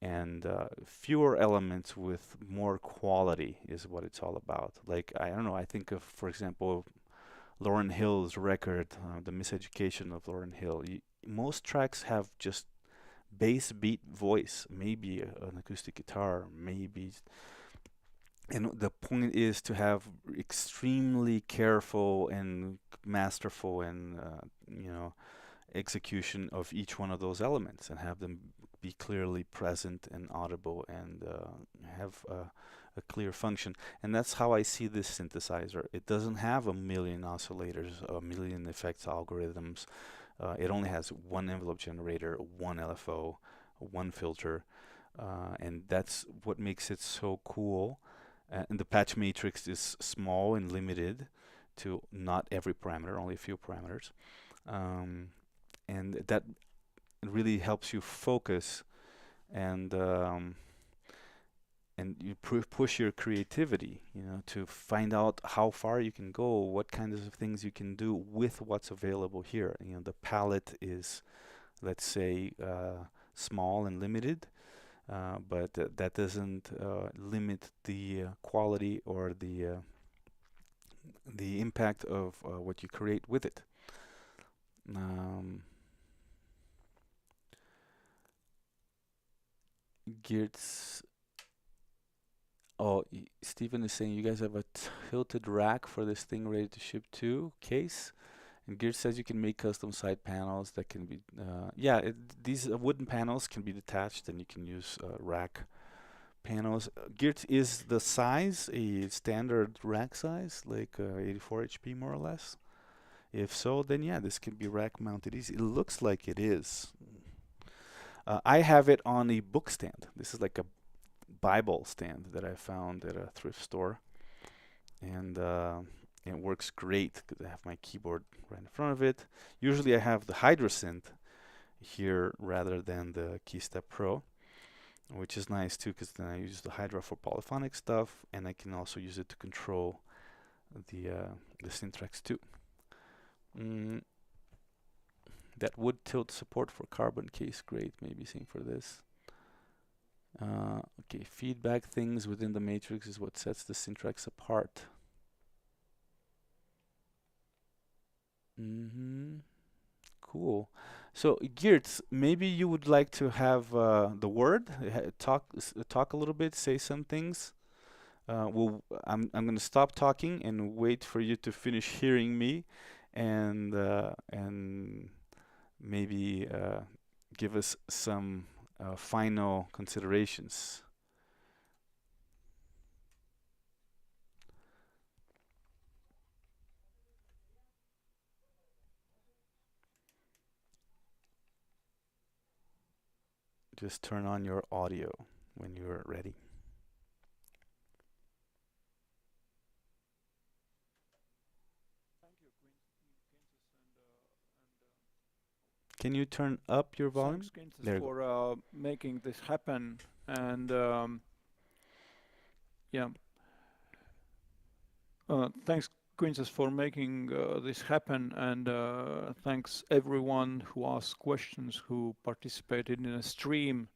and fewer elements with more quality is what it's all about. Like, I don't know, I think of, for example, Lauryn Hill's record, The Miseducation of Lauryn Hill. Most tracks have just bass beat voice, maybe an acoustic guitar, maybe. And the point is to have extremely careful and masterful and execution of each one of those elements, and have them be clearly present and audible, and have a clear function. And that's how I see this synthesizer. It doesn't have a million oscillators, a million effects algorithms. It only has one envelope generator, one LFO, one filter, and that's what makes it so cool. And the patch matrix is small and limited to not every parameter, only a few parameters. And that really helps you focus, and you push your creativity, to find out how far you can go, what kinds of things you can do with what's available here. The palette is, let's say, small and limited, but that doesn't limit the quality or the impact of what you create with it. Geertz. Oh, Stephen is saying you guys have a tilted rack for this thing ready to ship too, case. And Geert says you can make custom side panels that can be, these wooden panels can be detached, and you can use rack panels. Geert, is the size a standard rack size, like 84 HP more or less? If so, then yeah, this can be rack mounted easy. It looks like it is. I have it on a book stand. This is like a Bible stand that I found at a thrift store, and it works great because I have my keyboard right in front of it. Usually I have the Hydrosynth here rather than the KeyStep Pro, which is nice too, because then I use the Hydra for polyphonic stuff, and I can also use it to control the Syntrx II. That wood tilt support for carbon case, great. Maybe same for this. Okay, feedback things within the matrix is what sets the Syntrx apart. Cool. So Geertz, maybe you would like to have the word, talk a little bit, say some things. I'm going to stop talking and wait for you to finish hearing me, and maybe give us some final considerations. just turn on your audio when you're ready. Can you turn up your volume? Thanks, Kinsis, There you go. for making this happen. And yeah, thanks, Quintus, for making this happen. And thanks everyone who asked questions, who participated in a stream.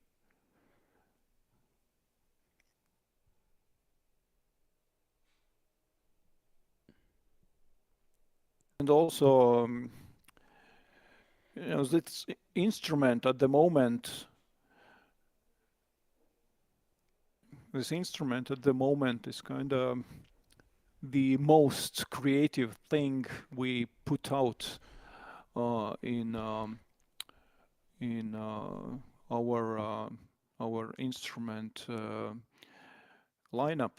And also, this instrument at the moment, is kind of the most creative thing we put out in our instrument lineup.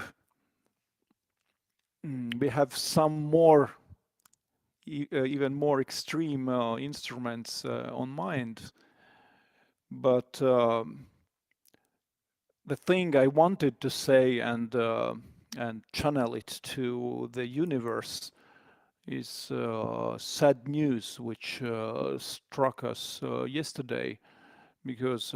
We have some more even more extreme instruments on mind, but the thing I wanted to say and channel it to the universe is sad news which struck us yesterday, because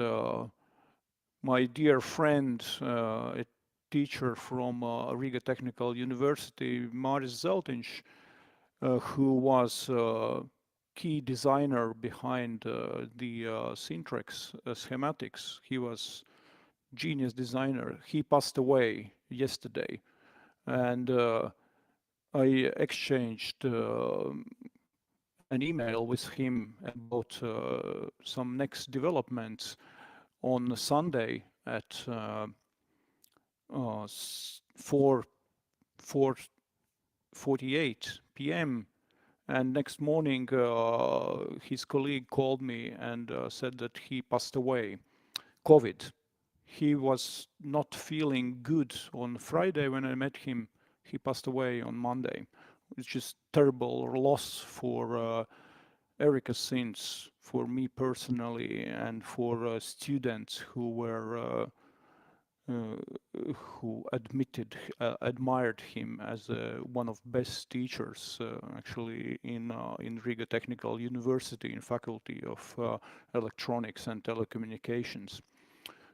my dear friend, a teacher from Riga Technical University, Maris Zeltinš, who was key designer behind the Syntrx schematics. He was genius designer. He passed away yesterday, and I exchanged an email with him about some next developments on Sunday at 4:48 p.m. And next morning, his colleague called me and said that he passed away, COVID. He was not feeling good on Friday when I met him. He passed away on Monday. It's just terrible loss for Erica Synths, for me personally, and for students who admired him as one of best teachers, actually in Riga Technical University, in Faculty of Electronics and Telecommunications.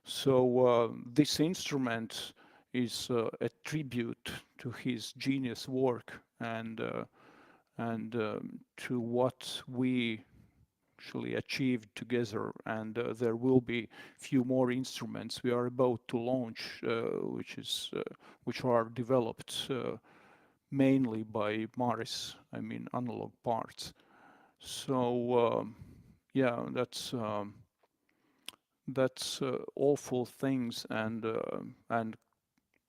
So this instrument is a tribute to his genius work and to what we actually achieved together. And there will be few more instruments we are about to launch, which are developed mainly by Maris, I mean analog parts. So yeah, that's awful things, and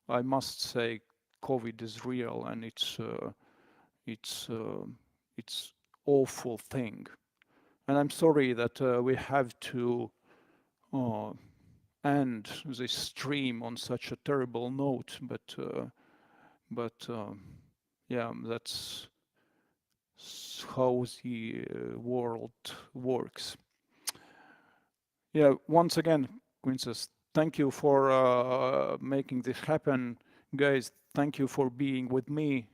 I must say, COVID is real, and it's awful thing. And I'm sorry that we have to end this stream on such a terrible note, but yeah, that's how the world works. Yeah, once again, Princess, thank you for making this happen. Guys, thank you for being with me,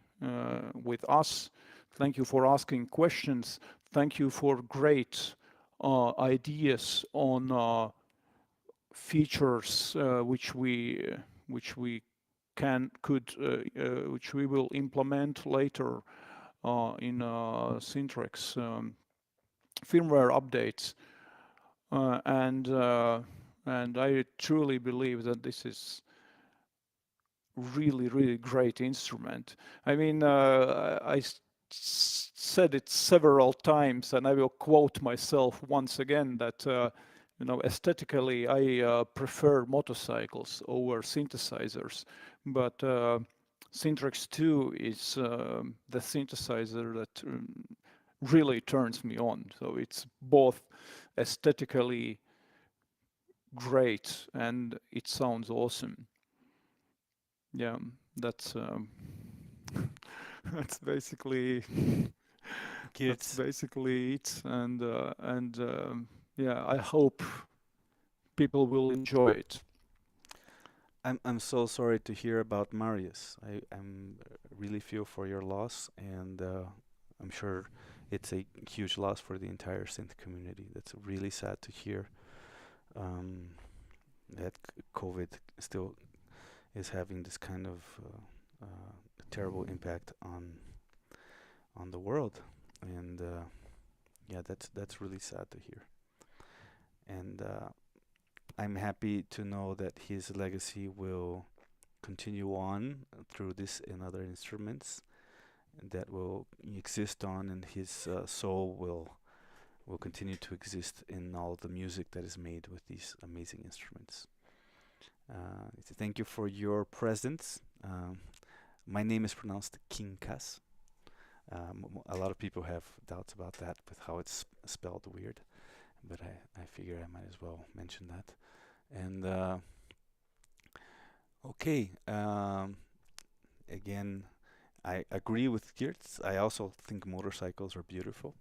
with us. Thank you for asking questions. Thank you for great ideas on features which we which we will implement later in Syntrx firmware updates. And I truly believe that this is really great instrument. I mean, I said it several times, and I will quote myself once again that aesthetically I prefer motorcycles over synthesizers, but Syntrx II is the synthesizer that really turns me on. So it's both aesthetically great and it sounds awesome. Yeah, that's that's basically Girts, it. And yeah, I hope people will enjoy it. I'm so sorry to hear about Marius. I'm really feel for your loss, and I'm sure it's a huge loss for the entire synth community. That's really sad to hear. Um, that COVID still is having this kind of terrible impact on the world, and yeah, that's really sad to hear. And I'm happy to know that his legacy will continue on through this and other instruments that will exist on, and his soul will continue to exist in all the music that is made with these amazing instruments. Thank you for your presence. My name is pronounced Kinkas. A lot of people have doubts about that with how it's spelled weird, but I figure I might as well mention that. And okay, again, I agree with Girts. I also think motorcycles are beautiful.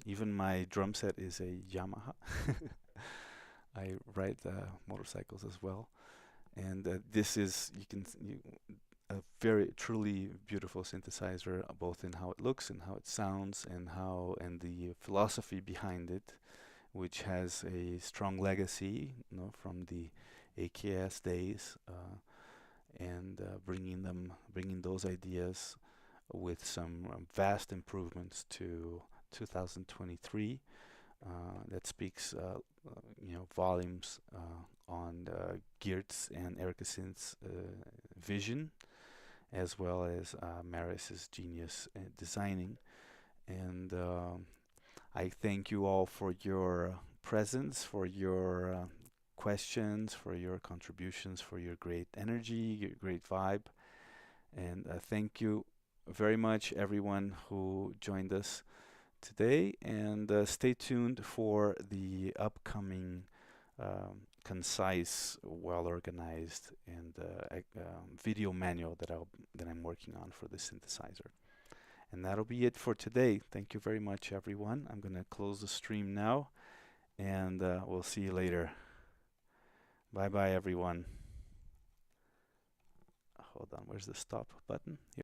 Even my drum set is a Yamaha. I ride motorcycles as well, and this is a very truly beautiful synthesizer, both in how it looks and how it sounds, and how and the philosophy behind it, which has a strong legacy, from the AKS days, and bringing those ideas with some vast improvements to 2023. That speaks, volumes on Girts and Erica Synths' vision, as well as Maris's genius in designing. And I thank you all for your presence, for your questions, for your contributions, for your great energy, your great vibe. And thank you very much, everyone who joined us today. And stay tuned for the upcoming concise, well organized, and video manual that I'm working on for the synthesizer. And that'll be it for today. Thank you very much, everyone. I'm going to close the stream now, and we'll see you later. Bye bye, everyone. Hold on, where's the stop button? Here.